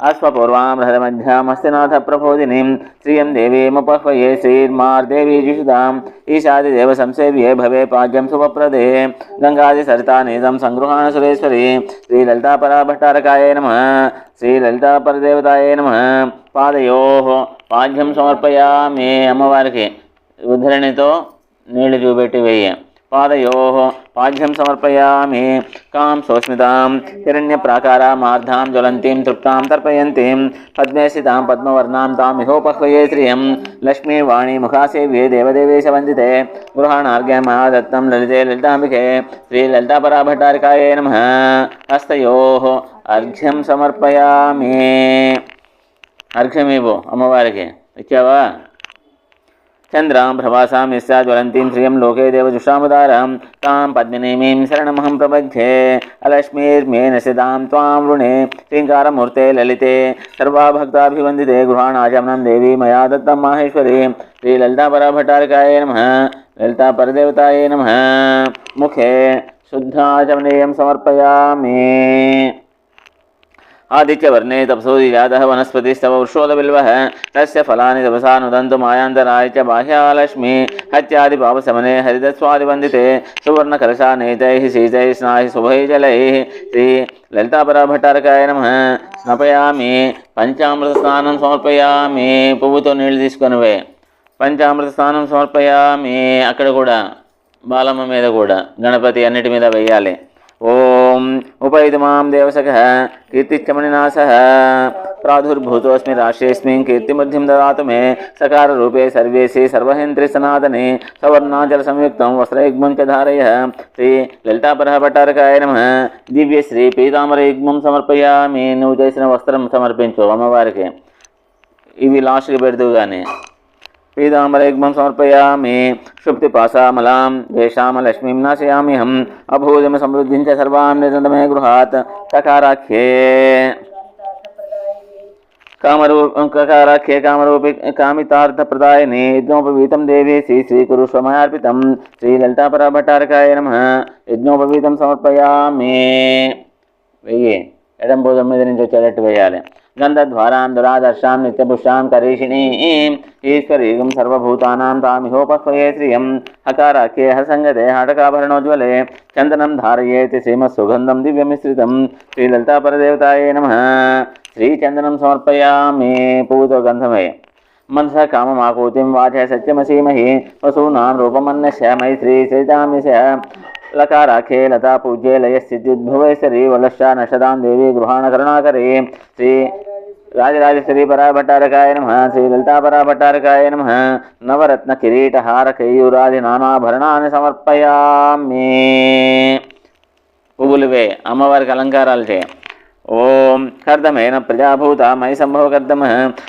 अश्वपूर्वां बृहदमध्यामस्तिनाथ प्रबोधिनीं श्रियं देवीमुपह्वये श्रीर्मार्देवी जिषुदाम् ईशादिदेव संसेव्ये भवे पाद्यं शुभप्रदे गङ्गादिसरितानीदं सङ्गृहाण सुरेश्वरी श्रीललितापराभट्टारकाय नमः श्रीललितापरदेवताय नमः पादयोः पाद्यं समर्पयामि అమ్మవారికి ఉద్ధరణితో నీళ్లు చూపెట్టి వేయ పాదయోః పాద్యం సమర్పయామి కాం సోస్మితాం హిరణ్యప్రాకారామార్ధాం జ్వలంతీం తృప్తాం తర్పయంతీం పద్మే స్థితాం పద్మవర్ణాం తామిహోపహ్వయే శ్రియం లక్ష్మీవాణీ ముఖాసేవ్యే దేవదేవేశ వందితే గృహాణార్ఘ్యం ఆదత్తం లలితే లలితాంబికే శ్రీలలితాపరాభట్టారికాయ నమః హస్తయోః అర్ఘ్యం సమర్పయామి అర్ఘ్యమివ్వు అమ్మవారికి ఇచ్చావా చంద్రాం ప్రభాసాం యస్యా జ్వలంతీం శ్రియం లోకే దేవజుషాముదారాం తాం పద్మినీమీం శరణమహం ప్రపద్యే అలక్ష్మీర్మే నసిదాం త్వాం వృణే శ్రీంకారమూర్తే లలితే సర్వాభక్తాభివందితే గృహాణాచమనం దేవీ మయా దత్తం మాహేశ్వరీ శ్రీలలితాపరాభట్టారికాయ నమః లలితాపరదేవతాయ నమః ముఖే శుద్ధాచమనీయం సమర్పయామి आदित्यवर्णे तपसोदिजातः वनस्पतिस्तव वृषोदबिल्वः तस्य फलानि तपसा नुदन्तु मायान्तराय च बाह्यालक्ष्मी हत्यादिपापशमने हरितस्वादिवन्दिते सुवर्णकलशानेतैः शीतैः स्नाहि शुभैः जलैः श्रीललितापराभट्टारकाय नमः स्नपयामि పంచామృతస్నానం సమర్పయామి పువ్వుతో నీళ్లు తీసుకొనివే పంచామృతస్నానం సమర్పయామి అక్కడ కూడా బాలమ్మ మీద కూడా గణపతి అన్నిటి మీద వెయ్యాలి ఓం ఉపైదమాం దేవసఖः కీర్తిచ్చమణినాశः ప్రాదుర్భూతోస్మి రాష్ట్రేస్మిన్ కీర్తిమధ్యం దదాతు మే సకారరూపే సర్వేసి సర్వహేంద్రి సనాతనే సవర్ణాచల సంయుక్తం వస్త్రయుగ్మం చ ధారయః శ్రీ లలితాపరాభట్టారకాయ నమః దివ్యశ్రీ పీతాంబరయుగ్మం సమర్పయామి నువ్వు చేసిన వస్త్రం సమర్పించు అమ్మవారికి ఇవి లాస్ట్కి పెడుతూ కానీ पीताम्बरयुग्मं समर्पयामि शुप्तिपाशामलां येषां लक्ष्मीं नाशयाम्यहम् अभूजं समृद्धिं च सर्वां निरन्तमे गृहात् ककाराख्ये ककाराख्ये कामरूपि कामितार्थप्रदायिने यज्ञोपवीतं देवी श्रीकुरुष्व मयार्पितं श्रीललितापराभट्टारकाय नमः यज्ञोपवीतं समर्पयामि వెయ్యి ఎడం భుజం మీద నుంచి వచ్చేటట్టు వేయాలి గంధద్వారాం దురాదర్శాం నిత్యపుష్టాం కరీషిణీం ఈశ్వరీం సర్వభూతానాం తామిహోపహ్వయే శ్రియం హకారాఖ్యే హసంగతే హటకాభరణోజ్వలే చందనం ధారయేతి శ్రీమత్సుగంధం దివ్యమిశ్రితం శ్రీలలితాపరదేవతాయే నమః శ్రీచందనం సమర్పయామి పువ్వుతో గంధమే मनस काममाकूतिं वाचः सत्यमसीमहि वसूनां रूपमन्यस्य मैत्री श्रीतामिष लकाराख्ये लता पूज्ये लयस्थित्युद्भुवेश्वरी वलश्चा नशदां देवी गृहाणकरुणाकरी श्री राजराजेश्वरी पराभट्टारकाय नमः श्रीललितापराभट्टारकाय नमः नवरत्नकिरीटहारकैयूरादि नानाभरणानि समर्पयामि पुव्వులువే అమ్మవారికి అలంకారాలు చేయ ఓం కర్దమేన ప్రజాభూత మై సంభవ కర్దమ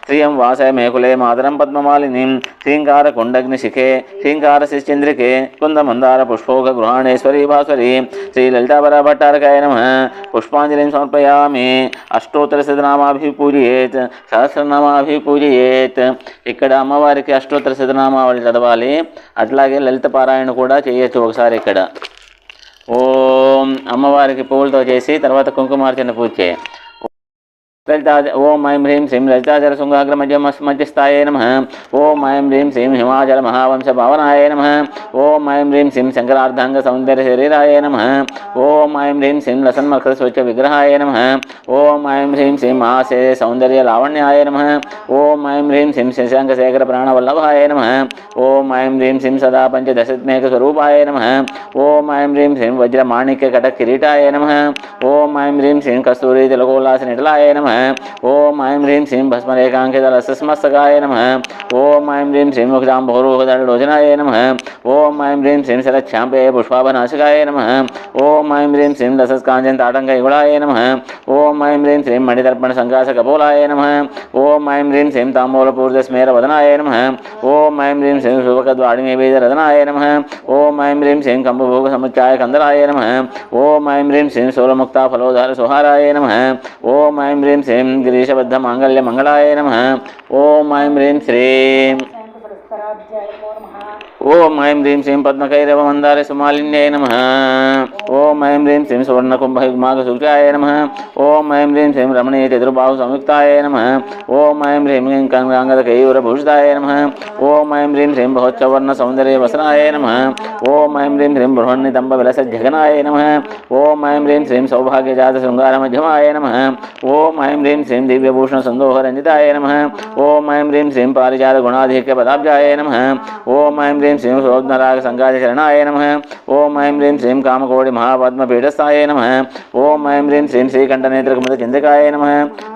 శ్రియం వాసయ మేకులే మాతరం పద్మమాలినీం శ్రీంకార కుండగ్నిశిఖే శ్రీంకార శిశ్చంద్రికే కుందమందార పుష్పోక గృహాణేశ్వరీ భాస్వరీ శ్రీలలితాపరాభట్టారకాయ నమః పుష్పాంజలిం సమర్పయామి అష్టోత్తరశతనామాభిపూజయేత్ సహస్రనామాభిపూజయేత్ ఇక్కడ అమ్మవారికి అష్టోత్తరశతనామావళి చదవాలి అట్లాగే లలిత పారాయణ కూడా చేయొచ్చు ఒకసారి ఇక్కడ ఓం అమ్మవారికి పువ్వులతో చేసి తర్వాత కుంకుమార్చన పూజ చేయ ललिता ओम ऐं ह्रीं श्रीं ललिताचल शुंगाग्रमध्यस्थाय नमः ओम ऐं ह्रीं श्रीं हिमाचल महावंश पावनाय नमः ओम ऐं ह्रीं श्रीं शंकरार्धांग सौंदर्य शरीराय नमः ओम ऐं ह्रीं श्रीं लसन्मखर स्वच्छ विग्रहाय नमः ओम ऐं ह्रीं श्रीं महासे सौंदर्य लावण्याय नमः ओम ऐं ह्रीं श्रीं शशांक शेखर प्राणवल्लभाय नमः ओम ऐं ह्रीं श्रीं सदा पंचदशत्मेक स्वरूपाय नमः ओम ऐं ह्रीं श्रीं वज्र माणिक्य कटक किरीटाय नमः ओम ऐं ह्रीं श्रीं कस्तूरी तिलकोल्लास निटलाय नमः ओम ऐं ह्रीं श्रीं भस्मरेखांकितलसस्मस्तकाय नमः ओम ऐं ह्रीं श्रीं मुखजाम्बोरुहदलोचनाय नमः ओम ऐं ह्रीं श्रीं शरच्छाम्पे पुष्पाभनाशकाय नमः ओम ऐं ह्रीं श्रीं लसस्काञ्चनताटङ्कयुगलाय नमः ओम ऐं ह्रीं श्रीं मणिदर्पणसङ्कासकपोलाय नमः ओम ऐं ह्रीं श्रीं ताम्बूलपूर्जस्मेरवदनाय नमः ओम ऐं ह्रीं श्रीं शुभकद्वाडिमेबीजरदनाय नमः ओम ऐं ह्रीं श्रीं कम्बभोगसमुच्चाय कन्दराय नमः ओम ऐं ह्रीं श्रीं शूलमुक्ता फलोदर सुहाराय नमः ओम ऐं ह्रीं श्रीं गिरीशबद्ध मांगल्य मंगलाय नमः ओम ऐं ह्रीं श्रीं ఓం ఐం హ్రీం శ్రీం పద్మకైరవ మందార సుమాలిన్యాయ నమః. ఓం ఐం హ్రీం శ్రీం సువర్ణకుంభయుగ్మాకసూచాయ నమః. ఓం ఐం హ్రీం శ్రీం రమణీయ చతుర్బాహు సంయుక్తాయ నమః. ఓం ఐం హ్రీం క్లీం కంగాంగదకైవరభూషితాయ నమః. ఓం ఐం హ్రీం శ్రీం బహోచ్చవర్ణ సౌందర్య వసనాయ నమః. ఓం ఐం హ్రీం శ్రీం బృహన్నితంబ విలసజ్జగనాయ నమః. ఓం ఐం హ్రీం శ్రీం సౌభాగ్యజాత శృంగార మధ్యమాయ నమః. ఓం ఐం హ్రీం శ్రీం దివ్యభూషణ సందోహ రంజితాయ నమః. ఓం ఐం హ్రీం శ్రీం పారిజాత గుణాధిక్య పదాబ్జాయ నమః. ఓం ఐం హ్రీం శ్రీం సోజ్ఞరాగ సంగాజ శరణాయ నమః. ఓం ఐం హ్రీం శ్రీం కామకోటి మహాపద్మపీఠస్థాయ నమః. ఓం ఐం హ్రీం శ్రీం శ్రీకంఠనేత్రకుముద చంద్రికాయ నమః.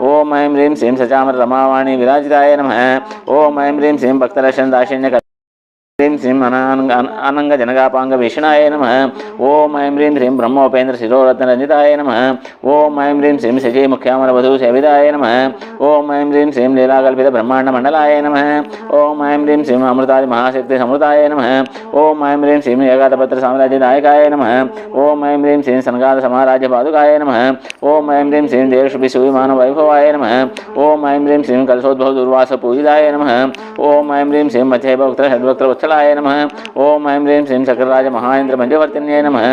ఓం ఐం హ్రీం శ్రీం సచామర రమావాణి విరాజితాయ నమః. ఓం ఐం హ్రీం శ్రీం భక్తరక్షణ దాశిన్య హ్రీం శ్రీం అనంగ జనగాపాంగ భీషణాయ నమః. ఓం ఐం హ్రీం శ్రీం బ్రహ్మోపేంద్ర శిరోరత్న రంజితాయ నమః. ఓం ఐం హ్రీం శ్రీం శచీ ముఖ్యామర వధూ సేవితాయ నమః. ఓం ఐం హ్రీం శ్రీం లీలాకల్పిత బ్రహ్మాండ మండలాయ నమః. ఓం ఐం హ్రీం శ్రీం అమృతాది మహాశక్తి సమృతాయ నమః. ఓం ఐం హ్రీం శ్రీం ఏకాదపత్ర సామ్రాజ్యదాయకాయ నమః. ఓం ఐం హ్రీం శ్రీం సనగాద సమారాజ్య పాదుకాయ నమః. ఓం ఐం హ్రీం శ్రీం దేవశుభి సువిమాన వైభవాయ నమః. ఓం ఐం హ్రీం శ్రీం కలశోద్భవ దుర్వాస పూజితాయ నమః. ఓం ఐం హ్రీం శ్రీం మధ్యభక్త షడ్భక్త వత్సలాయ నమః. ఓం ఐం హ్రీం శ్రీం చక్రరాజ మహాేంద్ర పంచవర్తిన్యాయ నమః.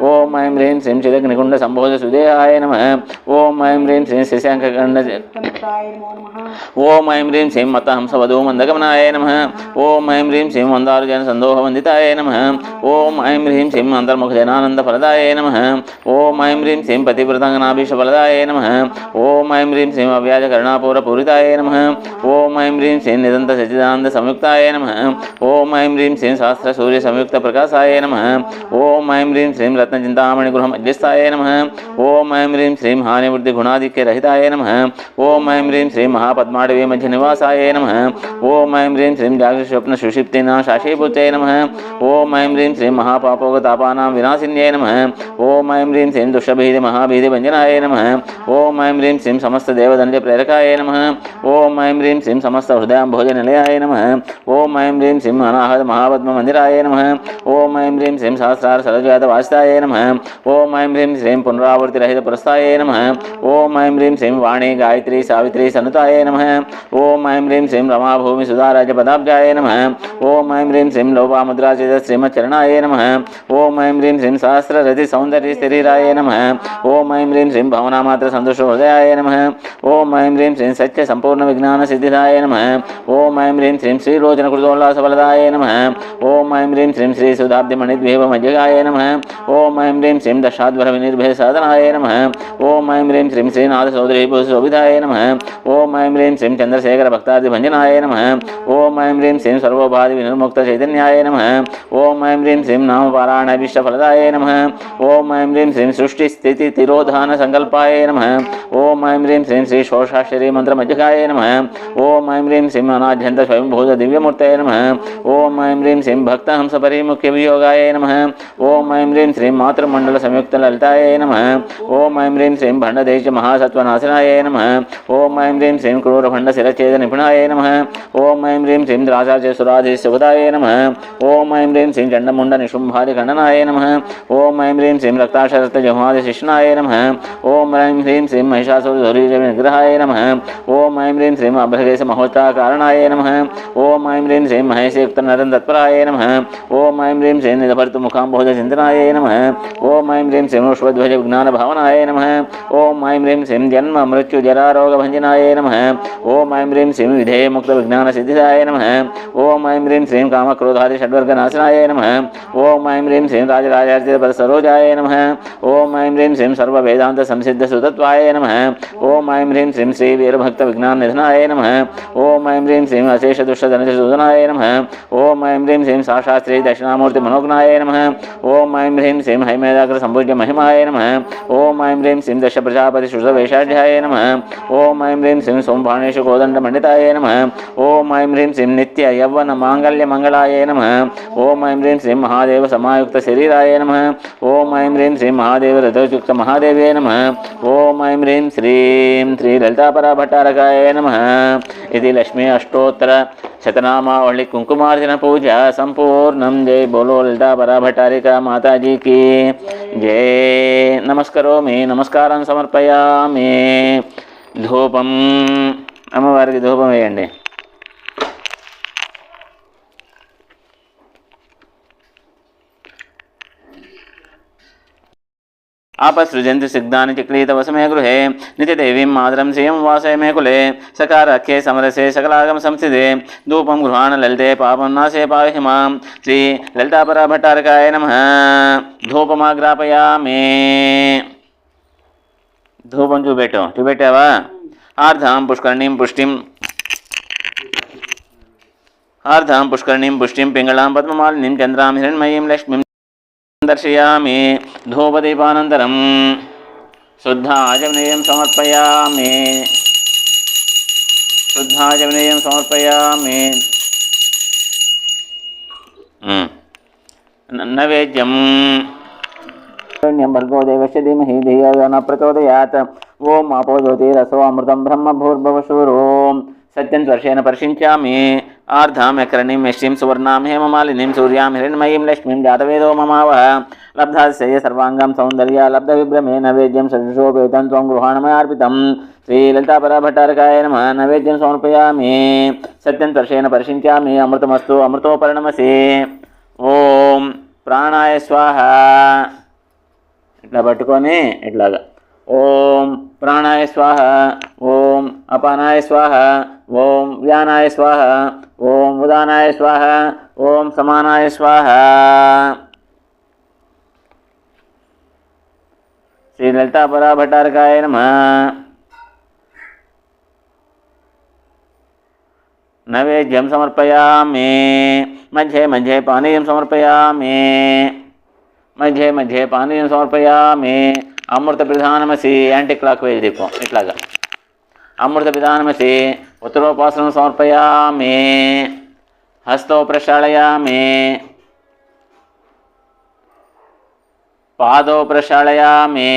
ఓం ఐం హ్రీం శ్రీం చిదగ్నికుండ సంబోధ సుదేహాయ నమః. ఓం ఐం హ్రీం శ్రీం శశాంకగండ ఓం ఐం హ్రీం శ్రీం మతహంసవధూ మందగమనాయ నమః. ఓం ఐం హ్రీం శ్రీం మందారుజన సందోహ వందితాయ నమః. ఓం ఐం హ్రీం శ్రీం అంతర్ముఖ జనానంద ఫలదాయ నమః. ఓం ఐం హ్రీం శ్రీం పతివ్రతాంగనాభీష ఫలదాయ నమః. ఓం ఐం హ్రీం శ్రీం అవ్యాజ కరుణాపూర పూరితాయ నమః. ఓం ఐం హ్రీం శ్రీం నిదంత సచిదానంద సంయుక్తాయ నమః. ఓం ఐం హ్రీం శ్రీం సహస్ర సూర్య సంయుక్త ప్రకాశాయ నమః. ఓం ఐం హ్రీం శ్రీం రత్న చింతామణి గృహ మధ్యస్థాయ నమః. ఓం ఐం హ్రీం శ్రీం హానివృద్ధి గుణాధిక్య రహితాయ నమః. ఓం ఐం హ్రీం శ్రీం మహాపద్మాడవీ మధ్య నివాసాయ నమః. ఓం ఐం హ్రీం శ్రీం జాగ్రత్త స్వప్న సుషిప్తినా శాశీభూతాయ నమః. ఓం ఐం హ్రీం శ్రీం మహాపాపోగతాపానాం వినాశిన్యాయ నమః. ఓం ఐం హ్రీం శ్రీం దుష్టభీతి మహాభీతి భంజనాయ నమః. ఓం ఐం హ్రీం శ్రీం సమస్త దేవదండ్య ప్రేరకాయ నమః. ఓం ఐం హ్రీం శ్రీం సమస్త హృదయాంభోజ నిలయాయ నమః. ఓం ఐం హ్రీం శ్రీం అనాహత మహాపద్మ మందిరాయ నమః. ఓం ఐం హ్రీం శ్రీం సహస్రార సరజాత వాసితాయ నమః. ఓం ఐం హ్రీం శ్రీం పునరావృతి రహిత పురస్తాయ నమః. ఓం ఐం హ్రీం శ్రీం వాణి గాయత్రి సావిత్రి సనుతాయ నమః. ఓం ఐం హ్రీం శ్రీం రమాభూమి సుధారాజ పదాబ్జాయ నమః. ఓం ఐం హ్రీం శ్రీం లోపాముద్రాచిత శ్రీమచ్చరణాయ నమః. ఓం ఐం హ్రీం శ్రీం సహస్రరతి సౌందర్య శరీరాయ నమః. ఓం ఐం హ్రీం శ్రీం భవనామాత్ర సంతోష హృదయాయ నమః. ఓం ఐం హ్రీం శ్రీం సత్య సంపూర్ణ విజ్ఞాన సిద్ధిదాయ నమః. ఓం ఐం హ్రీం శ్రీం శ్రీలోచన కృతోల్లాస ఫలదాయ నమః. ఓం ఐం హ్రీం శ్రీం శ్రీ సుధాబ్ది మణిద్వీప మధ్యగాయ నమః. ఓం ఐం హ్రీం శ్రీం దశాధ్వర వినిర్భయ సాధనాయ నమః. ఓం ఐం హ్రీం శ్రీం శ్రీనాథ సోదరీ శోభితాయ నమః. ఓం ఐం హ్రీం శ్రీం చంద్రశేఖర భక్తాది భంజనాయ నమః. ఓం ఐం హ్రీం శ్రీం సర్వోపాధి వినిర్ముక్త చైతన్యాయ నమః. ఓం ఐం హ్రీం శ్రీం నామపారాయణ అభిష్ట ఫలదాయ నమః. ఓం ఐం హ్రీం శ్రీం సృష్టి స్థితి తిరోధాన సంకల్పాయ నమః. ఓం ఐం హ్రీం శ్రీం శ్రీ షోషాక్షరీ మంత్ర మధ్యకాయ నమః. ఓం ఐం హ్రీం శ్రీం అనాద్యంత స్వయంభూత దివ్యమూర్తయ నమః. ఓం ఐం హ్రీం శ్రీం భక్తహంస పరిముఖ్య వియోగాయ నమః. ఓం ఐం హ్రీం శ్రీం మాతృమండల సంయుక్త లలితాయ నమః. ఓం ఐం హ్రీం శ్రీం భండదేశ మహాసత్వనాశనాయ నమః. ఓం ఐం హ్రీం శ్రీం క్రూరభండ శిరఛేద నిపుణాయ నమః. ఓం ఐం హ్రీం శ్రీం రాజాచే సురాధి సుగదాయ నమః. ఓం ఐం హ్రీం శ్రీం చండముండ నిశుంభాది ఖండనాయ నమః. ఓం ఐం హ్రీం శ్రీం రక్తాశరక్త జహ్మాది శిష్ణాయ నమః. ఓం ఐం హ్రీం శ్రీం మహిషాసుర ధురీజ విగ్రహాయ నమః. ఓం ఐం హ్రీం శ్రీం అభ్రగేశ మహోత్తాకారణాయ నమః. ఓం ఐం హ్రీం శ్రీం మహేశయుక్త నరం తత్పరాయ నమః. ఓం ఐం హ్రీం శ్రీం నిధభర్తు ముఖాంబోధ చింతనాయ నమః. ఓం ఐం హ్రీం శ్రీం ఉష్వధ్వజ విజ్ఞాన భావనాయ నమః. ఓం ఐం హ్రీం శ్రీం జన్మ మృత్యు జరారోగ భంజనాయ నమః. ఓం ఐం హ్రీం శ్రీం విధేయ ముక్త విజ్ఞాన సిద్ధిదాయ నమః. ఓం ఐం హ్రీం శ్రీం కామక్రోధాది షడ్వర్గ నాశనాయ నమః. ఓం ఐం హ్రీం శ్రీం రాజరాజార్చిత పద సరోజాయ నమః. ఓం ఐం హ్రీం శ్రీం సర్వ వేదాంత సంసిద్ధ సుతత్వాయ నమః. ఓం ఐం హ్రీం శ్రీం శ్రీ వీరభక్త విజ్ఞాన నిధనాయ నమః. ఓం ఐం హ్రీం శ్రీం అశేష దుష్ట ధనుజ సూదనాయ నమః. ఓం ఐం హ్రీం శ్రీం సాక్షాత్ శ్రీ దక్షిణామూర్తి మనోజ్ఞాయ నమః. ఓం ఐం హ్రీం శ్రీం హైమేదాగ్ర సంపూజ్య మహిమాయ నమః. ఓం ఐం హ్రీం శ్రీం దశ ప్రజాపతి శుద్ధవేషాఢ్యాయ నమః. ఓం ఐం హ్రీం శ్రీం సోంభాణేష కోదండ మండితాయ నమః. ఓం ఐం హ్రీం శ్రీం నిత్య యవ్వన మాంగళ్య మంగళాయ నమః. ఓం ఐం హ్రీం శ్రీం మహాదేవ సమాయుక్త శరీరాయ నమః. ఓం ఐం హ్రీం శ్రీం మహాదేవ రథోయుక్త మహాదేవ్యై నమః. ఓం ఐం హ్రీం శ్రీం శ్రీ లలితాపరా భట్టారకాయ నమః. ఇది లక్ష్మీ అష్టోత్తర శతనామావళి కుంకుమార్జన పూజ సంపూర్ణం. జై బోలో లలితాపరా భట్టారికా మాతాజీకి జై. నమస్కరోమి, నమస్కారం సమర్పయామి. ధూపం, అమ్మవారికి ధూపం వేయండి. आपसृजन्ति सिग्धानि चिक्लीतवसमे गृहे नित्यदेवीं मातरं श्रियं वासय मे कुले सकारख्ये समरसे सकलागम संस्थिते धूपं गृहाण ललिते पापं नाशे पाहि मां श्री ललितापराभट्टारकाय नमः। धूपमाग्रापयामि। धूपं చూపెట్టావా? ఆర్ధాం పుష్కరిణీం పుష్టిం పింగళాం పద్మమాలినీం చంద్రాం హిరణ్మయీం లక్ష్మీం దర్శయామి। ధూపదీపానంతరం శుద్ధాచమనీయం సమర్పయామి। నైవేద్యం భర్గో దేవస్య ధీమహి ధియో యో న ప్రచోదయాత్। ఓం ఆపో జ్యోతిరసో అమృతం బ్రహ్మ భూర్భువః సత్యం వర్షేణ పరిశించామి। ఆర్ధాం యకరణీం యశ్రీం సువర్ణాం హేమమాలినీం సూర్యాం హిరణ్మయీం లక్ష్మీం జాతవేదో మమావహ। లబ్ధాశయ సర్వాంగం సౌందర్య లబ్ధ విభ్రమే నైవేద్యం సదృశోపేతం త్వం గృహాణమయార్పితం। శ్రీ లలితాపరాభట్టారకాయ నమః। నైవేద్యం సమర్పయామి। సత్యం వర్షేణ పరిశించామి। అమృతమస్తు అమృతోపరిణమసి। ఓం ప్రాణాయ స్వాహ। ఇట్లా పట్టుకొని ఇట్లాగా ఓం ప్రాణాయ స్వాహ, ఓం అపానాయ స్వాహ, ఓం వ్యానాయ స్వాహ, ఓం ఉదానాయ స్వాహ, ఓం సమానాయ స్వాహ। శ్రీ లలితాపరాభట్టారకాయ నమః। నైవేద్యం సమర్పయామి। మధ్యే మధ్యే పానీయం సమర్పయామి। అమృత ప్రధానమసి యాంటీ క్లాక్ వైజ్ దీపం ఇట్లాగా అమృత ప్రధానమసి। ఉత్తరోపాసనం సమర్పయామి। హస్తో ప్రక్షాళయామి। పాదో ప్రక్షాళయామి।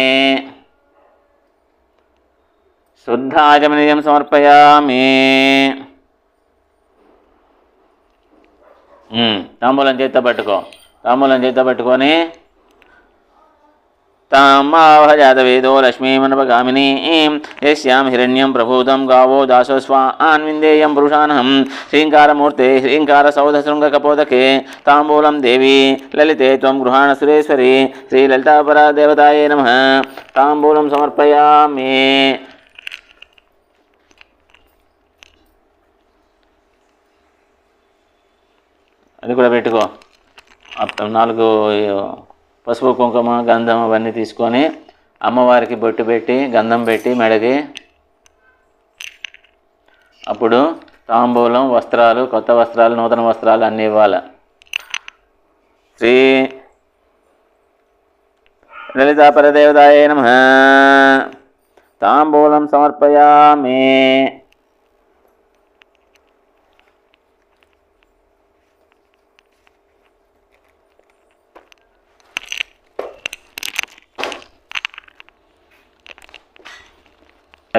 శుద్ధాచమనీయం సమర్పయామి। తాంబూలం చేత్తో పట్టుకొని తామావహజాతవేదో లక్ష్మీమనపగామినీ యస్యాం హిరణ్యం ప్రభూతం గావో దాసోస్వాన్ విందేయం పురుషానహం। శ్రీంకారమూర్తే శ్రీంకారసౌధశృంగకపోదకే తాంబూలం దేవి లలితే త్వం గృహాణ సురేశ్వరి। శ్రీ లలితాపరాదేవతాయే నమః। తాంబూలం సమర్పయామి। అది కూడా పెట్టుకో। 4 పసుపు కుంకుమ గంధం అవన్నీ తీసుకొని అమ్మవారికి బొట్టు పెట్టి గంధం పెట్టి మెడకి అప్పుడు తాంబూలం వస్త్రాలు కొత్త వస్త్రాలు నూతన వస్త్రాలు అన్నీ ఇవ్వాలి। శ్రీ లలితాపరదేవతాయే నమః। తాంబూలం సమర్పయామి।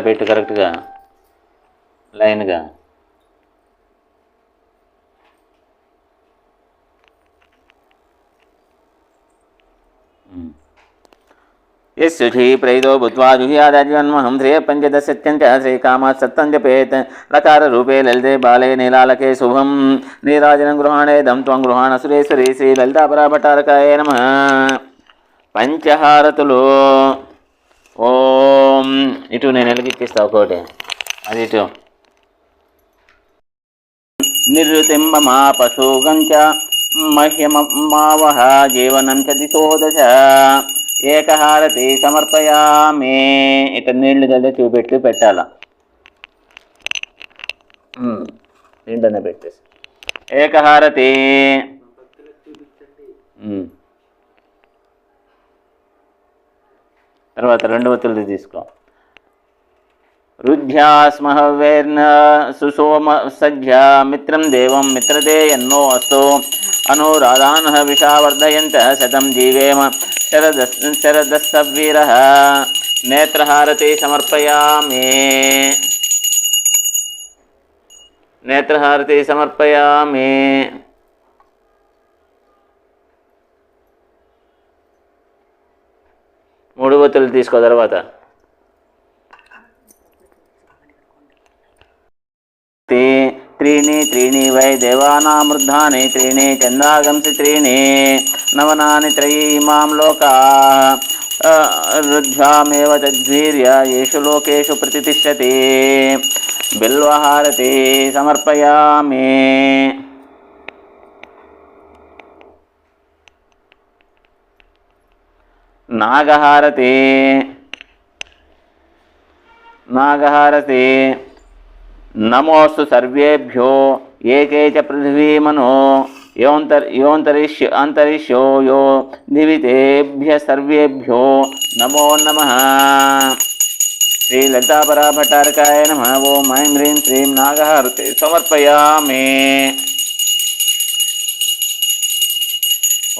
పెట్టు కరెక్ట్గా లైన్గా। యశుధీ ప్రైదో భూత్వా జుహ్యాదాజ్వన్మహం శ్రేయ పంచదశత్యంచ శ్రీకామాత్ సత్తం జపేత్ లకార రూపే లలితే బాలే నీలాలకే శుభం నీరాజనం గృహాణేదం త్వం గృహాణ సురేశ్వరి। శ్రీ లలితాపరాభట్టారకాయ నమః। పంచహారతులు ఓం ఇటు నేను వెలిగిస్తా ఒకటి అది ఇటు నిర్వృతింబమా పశుగంచ మహ్యమావహ జీవనం చ దిశో దశ ఏకహారతి సమర్పయామి। ఇటు నీళ్లు చల్లి పెట్టాల దీంట్లోనే పెట్టేసి ఏకహారతి। తర్వాత 2 ఒత్తులు తీసుకో। రుధ్యాస్మహవేర్న సుసోమ సజ్జ మిత్రం దేవం మిత్రదే ఎన్నో అస్తో అనురాధానః విషావర్ధయంత శతం జీవేమ శరదస్తవీరః। నేత్రహారతి సమర్పయామి। నేత్రహారతి సమర్పయామి। మూడు ఒత్తులు తీసుకో। తర్వాత త్రీణి త్రీణి వై దేవానామృద్ధాని త్రీణి చందాగంసి త్రీణి నవనాని త్రయీమాం లోకా రుద్ధ్వామేవ తద్వీర్య येषु లోకేషు ప్రతితిష్టతి. బిల్వహారతి సమర్పయామి. నాగహారతి నాగహారతి. నమోస్తు సర్వేభ్యో ఏకే చ పృథివీమనో అంతరిష్యో యో దివితేభ్య సర్వేభ్యో నమో నమః. శ్రీ లలితాపరాభట్టారకాయ నమః. ఓం ఐం హ్రీం శ్రీం నాగహారతి సమర్పయామి.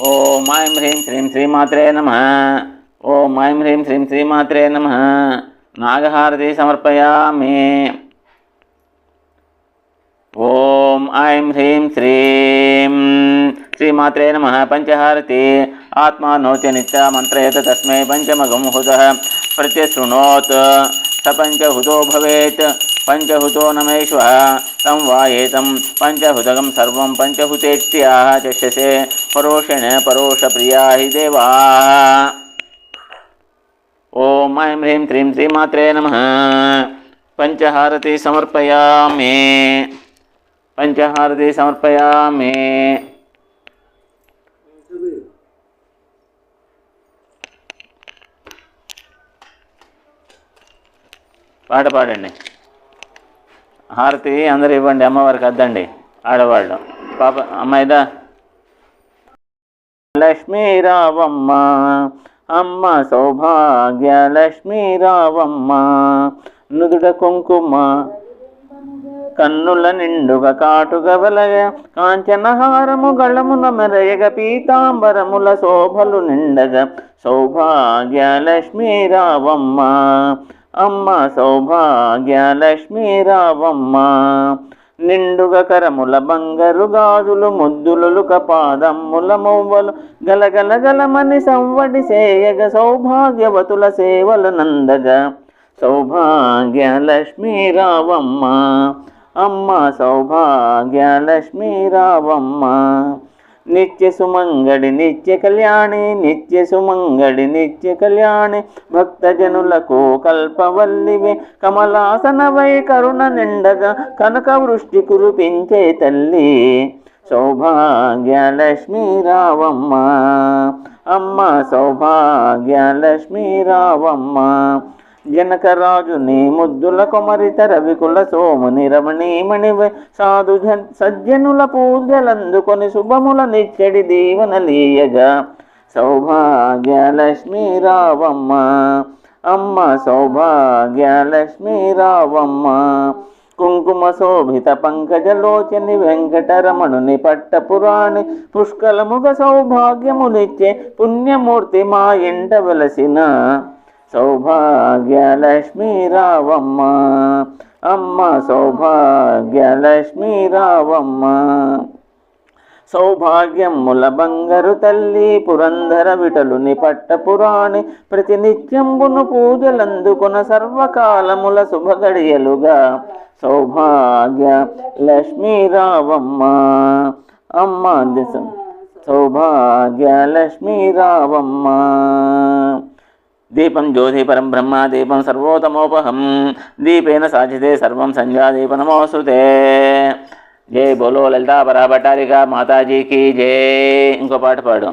ఓం ఐం హ్రీం శ్రీం శ్రీమాత్రే నమః. ఓం ఐం హ్రీం శ్రీం శ్రీమాత్రే నమః. నాగహారతి సమర్పయామి. ఓం ఐం హ్రీం శ్రీం శ్రీమాత్రే నమః. పంచహారతి. ఆత్మానోత్య నిత్య మంత్రయత తస్మై పంచమగం హుతః ప్రత్యశృణోత్. స పంచహుతో భవేత్. పంచహుతో నమేశ్వః సంవాయేతం పంచహుతకం సర్వం పంచహుతేత్యాహ చష్యసే పరోషేణ పరోషప్రియా హి దేవాః. ఓం ఐం హ్రీం శ్రీం శ్రీమాత్రే నమః. పంచహారతి సమర్పయామి. పంచహారతి సమర్పయామి. పాట పాడండి. హారతి అందరూ ఇవ్వండి. అమ్మవారికి అద్దండి. ఆడవాళ్ళు పాప అమ్మాయిదా. లక్ష్మీ రావమ్మ అమ్మ సౌభాగ్య లక్ష్మీ రావమ్మ. నుదుట కుంకుమ కన్నుల నిండుగా కాటుగ వలయ కాంచనహారము గళమున మెరయగ పీతాంబరముల శోభలు నిండగా సౌభాగ్య లక్ష్మీ రావమ్మ అమ్మ సౌభాగ్య లక్ష్మీ రావమ్మ. నిండుగ కరముల బంగారు గాజులు ముద్దులుక పాదమ్ముల మొవ్వలు గలగల గలమని సంవడి సేయగ సౌభాగ్యవతుల సేవలు నందగా సౌభాగ్య లక్ష్మీ రావమ్మ అమ్మ సౌభాగ్య లక్ష్మీ రావమ్మ. నిత్య సుమంగడి నిత్య కళ్యాణి నిత్య సుమంగడి నిత్య కళ్యాణి భక్తజనులకు కల్పవల్లివి కమలాసనవై కరుణ నిండగా కనక వృష్టి కురిపించే తల్లి సౌభాగ్య లక్ష్మీ రావమ్మ అమ్మ సౌభాగ్య లక్ష్మీ రావమ్మ. జనకరాజుని ముద్దుల కొమరిత రవికుల సోముని రమణీమణివై సాధు సజ్జనుల పూజలందుకొని శుభముల నిచ్చడి దీవనలీయగా సౌభాగ్య లక్ష్మీ రావమ్మ అమ్మ సౌభాగ్య లక్ష్మీ రావమ్మ. కుంకుమ శోభిత పంకజలోచని వెంకటరమణుని పట్టపురాణి పుష్కలముగ సౌభాగ్యమునిచ్చే పుణ్యమూర్తి మా ఎంట వెలసిన సౌభాగ్య లక్ష్మీ రావమ్మ అమ్మ సౌభాగ్య లక్ష్మీ రావమ్మ. సౌభాగ్యముల బంగారు తల్లి పురంధర విఠలుని పట్టపురాణి ప్రతినిత్యంబును పూజలందుకొన సర్వకాలముల శుభగడియలుగా సౌభాగ్య లక్ష్మీ రావమ్మ అమ్మ సౌభాగ్య లక్ష్మీ రావమ్మ. దీపం జ్యోతి పరం బ్రహ్మ దీపం సర్వోత్తమోపహం దీపేన సాధ్యతే సర్వం సంధ్యాదీప నమోస్తుతే. జై బోలో లలితా పరాభట్టారిక మాతాజీకి జై. ఇంకో పాట పాడు.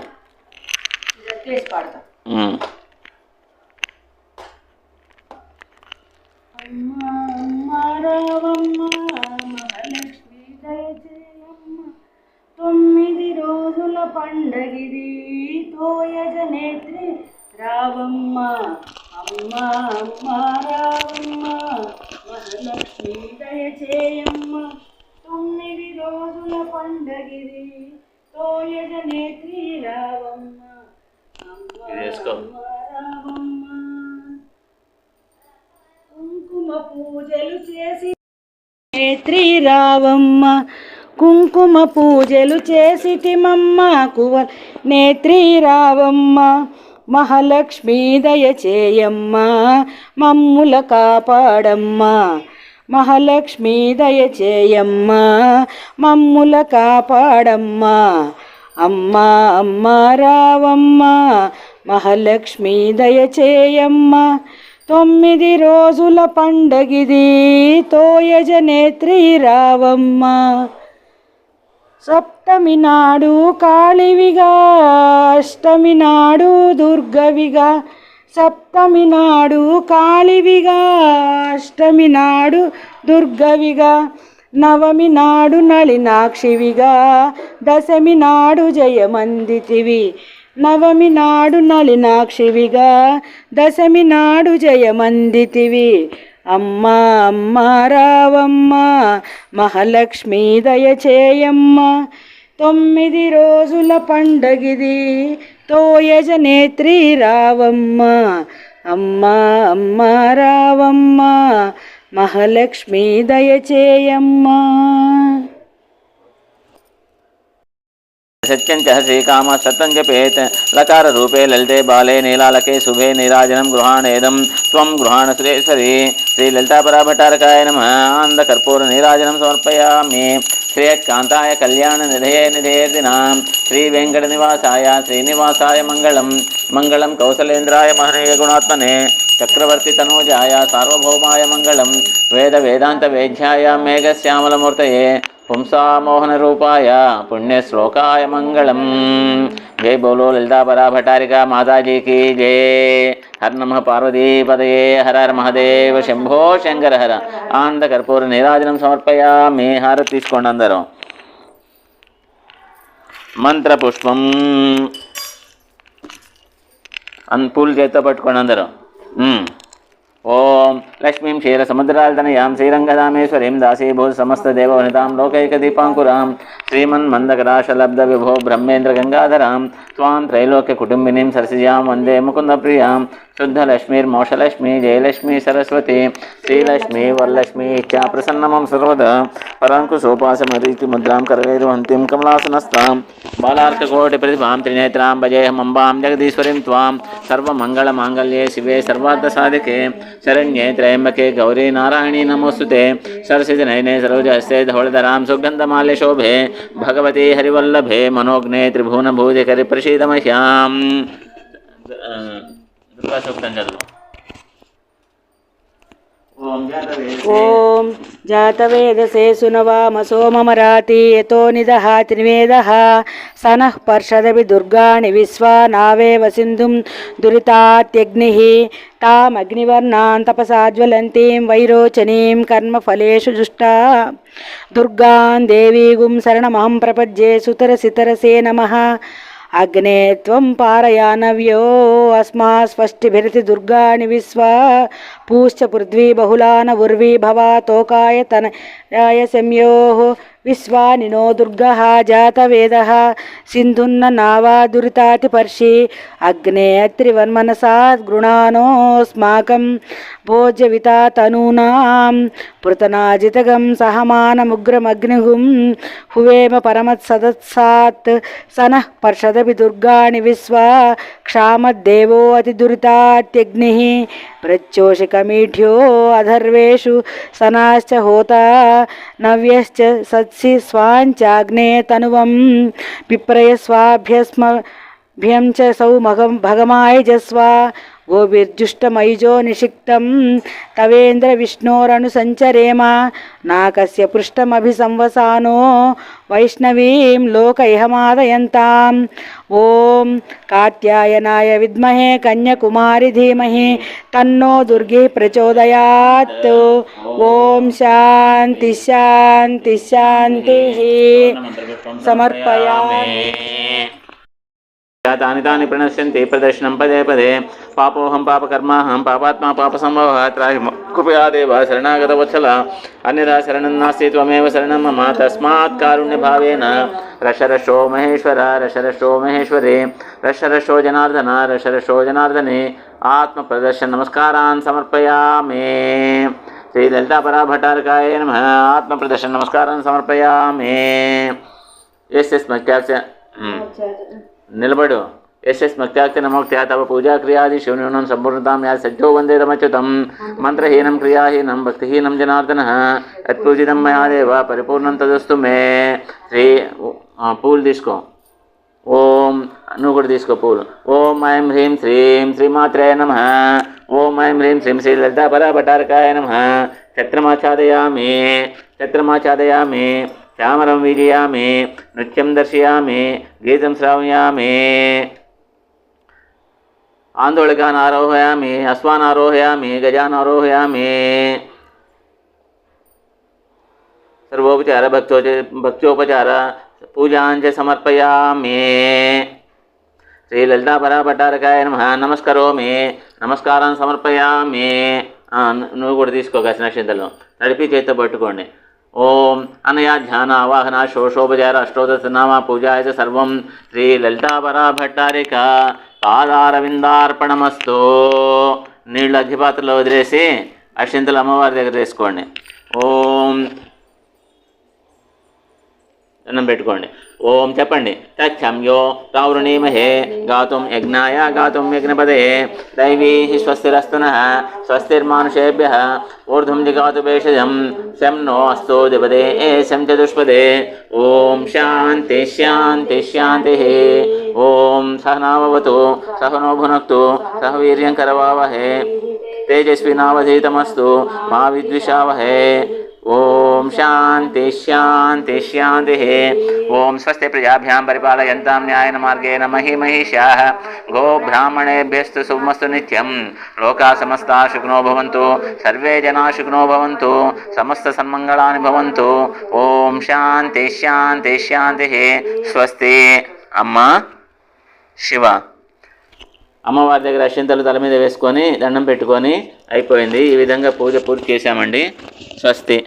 తొమ్మిది రోజుల పండగిది తోయజనేత్రి రావమ్మ అమ్మ అమ్మ రావమ్మ మహాలక్ష్మి దయచేయమ్మ. 9 రోజుల పండగిది తోయజనేత్రి రావమ్మ అమ్మ అమ్మ రావమ్మ. కుంకుమ పూజలు చేసి నేత్రి రావమ్మ కుంకుమ పూజలు చేసి తిమమ్మ కువ నేత్రి రావమ్మ. మహాలక్ష్మి దయచేయమ్మ మమ్ముల కాపాడమ్మ మహాలక్ష్మి దయచేయమ్మ మమ్ముల కాపాడమ్మ. అమ్మ అమ్మ రావమ్మ మహాలక్ష్మి దయచేయమ్మ. 9 రోజుల పండగిది తోయజనేత్రి రావమ్మ. సప్తమి నాడు కాళివిగా, అష్టమి నాడు దుర్గవిగా. సప్తమి నాడు కాళివిగా, అష్టమి నాడు దుర్గవిగా. నవమి నాడు నళినాక్షివిగా, దశమి నాడు జయమందితివి. నవమి నాడు నళినాక్షివిగా, దశమి నాడు జయమందితివి. అమ్మ అమ్మ రావమ్మ, మహాలక్ష్మి దయచేయమ్మ. 9 రోజుల పండగిది తోయజనేత్రి రావమ్మ. అమ్మ అమ్మ రావమ్మ, మహాలక్ష్మి దయచేయమ్మ. सत्यं च श्रीकाम सतं जपेत लकार रूपे ललिते बाले नीलालके शुभे नीराजनं गृहाणेदं त्वं गृहाण सुरेश्वरी. श्री ललितापरा भट्टारकाय नमः. आनन्दकर्पूर नीराजनं समर्पयामि. श्रेयकान्ताय कल्याण निधये निधेर्दिनां श्री वेङ्कटनिवासाय श्रीनिवासाय मङ्गलं. मङ्गलं कौसलेन्द्राय महनीय गुणात्मने चक्रवर्ती तनूजाय सार्वभौमाय मङ्गलं. वेद वेदांत वेद्याय मेघश्यामलमूर्तये पुंसामोहन रूपाय पुण्यश्लोकाय मंगलम. जय बोलो ललितापरा भट्टारिका माता जी की जय. हर नमः पार्वती पदये. हर हर महादेव शंभो शंकर हर. आनंद कर्पूर नीराजनं समर्पयामि. हारति तीसुकोंडि अंदरू. मंत्र पुष्पम पूल చేత్తో పట్టుకోండి అందరూ. ओम लक्ष्मीं क्षीरसमुद्राल्तनयां श्रीरङ्गधामेश्वरीं दासीभूत समस्तदेववनितां लोकैकदीपाङ्कुरां श्रीमन्मन्दकराशलब्धविभो ब्रह्मेन्द्रगङ्गाधरां त्वां त्रैलोक्यकुटुम्बिनीं सरसिजां वन्दे मुकुन्दप्रियां. शुद्धलक्ष्मीर्मोक्षलक्ष्मी जयलक्ष्मी सरस्वती श्रीलक्ष्मी वरलक्ष्मी इच्छा प्रसन्नमं सर्वदा. पराङ्कुशोपासमरीतिमुद्रां करवैर्वहन्तीं कमलासनस्तां बालार्ककोटिप्रतिभां त्रिनेत्रां भजेऽहम् अम्बां जगदीश्वरीं त्वां. सर्वमङ्गलमाङ्गल्ये शिवे सर्वार्थसाधिके शरण्ये त्र्यम्बके गौरी नारायणी नमोस्तुते. सरसिजनयने सरोजहस्ते धवलधरां सुगन्धमाल्यशोभे भगवती हरिवल्लभे मनोज्ञे त्रिभुवनभूतिकरि प्रसीद मह्याम्. दुर्गासूक्तं चदु. ఓం జాతవేదసే సునవామ సోమమరాతి యతో నిదహాతి నివేదః సనః పర్షదపి దుర్గాణి విశ్వా నావేవ సింధుం దురితాత్యగ్నిః తామగ్నివర్ణాం తపసా జ్వలంతీం వైరోచనీం కర్మఫలేషు జుష్టా దుర్గాం దేవీగుం శరణమహం ప్రపద్యే సుతరసితరసే నమః. అగ్నే త్వం పారయానవ్యో అస్మాత్ స్వస్తిభిరతి దుర్గాణి విశ్వా పూశ్చ పృథ్వీ బహుళాన ఉర్వీ భవా తోకాయ తనయాయ సంయోః విశ్వాని నో దుర్గః జాతవేదః సింధున్న నావా దురితాతిపర్షి అగ్నే అత్రివన్మనసా గృణానోస్మాకం భోజ్యవితా తనూనాం పృతనాజితగం సహమానముగ్రమగ్నిగుం హువేమ పరమత్సదత్సాత్ సనః పర్షదపి దుర్గాణి విశ్వా క్షామద్దేవో అతిదురితాత్యగ్నిః ప్రత్యోషికమీఢ్యో అధర్వేషు సనాశ్చ హోతా నవ్యశ్చ సత్సి స్వాంచాగ్నే తనువం పిప్రయస్వాభ్యస్మభ్యం చ సౌమగం భగమాయజస్వా గోభిర్జుష్టమైజో నిషిక్తం తవేంద్ర విష్ణోరనుసంచరేమ నాకస్య పృష్టమభిసంవసానో వైష్ణవీం లోకైహమాదయంతాం. ఓం కాత్యాయనాయ విద్మహే కన్యకుమారి ధీమహి తన్నో దుర్గి ప్రచోదయాత్. ఓం శాంతి శాంతి శాంతి సమర్పయామి. तानि तानि प्रणश्यन्ति प्रदर्शनं पदे पदे. पापोऽहं पापकर्माहं पापात्मा पापसम्भवः त्राहि कृपया देव शरणागतवत्सल. अन्यथा शरणं नास्ति त्वमेव शरणं मम तस्मात् कारुण्यभावेन रशरशो महेश्वर रशरशो महेश्वरे रशरशो जनार्दन रशरशो जनार्दने आत्मप्रदर्शन नमस्कारान् समर्पयामि. श्री ललितापरा भट्टारकाय नमः. आत्मप्रदर्शन नमस्कारान् समर्पयामि. यस्य स्मृत्यास्य निलबडु यस्य स्मृत्याक्ति नमोक्त्या तव पूजा क्रियादिषु न्यूनं सम्पूर्णतां या सज्जो वन्दे तमच्युतं. मन्त्रहीनं क्रियाहीनं भक्तिहीनं जनार्दनः यत्पूजितं मया देव परिपूर्णं तदस्तु मे. श्री पूल दिस्को ఓం నువ్వు కూడా తీసుకో పూలు. ఓం ఐం హ్రీం శ్రీం శ్రీమాత్రే నమః. ఓం ఐం హ్రీం శ్రీం శ్రీ లలితా పరాభటారకాయ నమః. ఛత్రమాఛాదయామి ఛత్రమాఛాదయామి చామరం వీజయామి నృత్యం దర్శయామి గీతం శ్రావయామి ఆందోళకాన్ ఆరోహయామి అశ్వాన్ ఆరోహయామి గజాన్ ఆరోహయామి. సర్వోపచార భక్తోపచార పూజాంచ సమర్పయామి. శ్రీ లలితా పరాభటారకాయ నమః. నమస్కరోమి నమస్కారాన్ని సమర్పయామి. నువ్వు కూడా తీసుకో నక్షత్రంలో నడిపి చేతితో పట్టుకోండి. ఓం అనయా ధ్యాన ఆవాహన షోషోపచార అష్టోదశనామ పూజాయ సర్వం శ్రీ లలితా పరాభట్టారిక పాదారవిందార్పణమస్తు. నీళ్ళు అగ్గిపాత్రలో వదిలేసి అక్షింతలు అమ్మవారి దగ్గర తీసుకోండి. ఓం దండం పెట్టుకోండి. ఓం చెప్పండి. తచ్చమ్యో రావృణీమహే గాతుం యజ్ఞాయ గాతుం యజ్ఞపదే దైవీ స్వస్తిరస్తునః స్వస్తిర్మానుషేభ్యః ఊర్ధ్వం జిగాతు భేషజం శం నో అస్తు ద్విపదే శం చతుష్పదే. ఓం శాంతి శాంతి శాంతి. ఓం సహనావవతు సహనో భునక్తు సహ వీర్యం కరవావహే తేజస్వినావధీతమస్తు మా విద్విషావహే. ఓం శాంతి శాంతి శాంతి. ఓం స్వస్తి ప్రజాభ్యాం పరిపాలయంతాం న్యాయేన మార్గేణ మహిమహిషాః గోబ్రాహ్మణేభ్యస్తు శుభమస్తు నిత్యం. లోకా సమస్తా సుఖినో భవంతు సర్వే జనా సుఖినో భవంతు సమస్త సన్మంగళాని భవంతు. ఓం శాంతి శాంతి శాంతి. స్వస్తి. అమ్మ శివ. అమ్మవారి దగ్గర అక్షింతలు తల మీద వేసుకొని దండం పెట్టుకొని అయిపోయింది. ఈ విధంగా పూజ పూర్తి చేశామండి. స్వస్తి.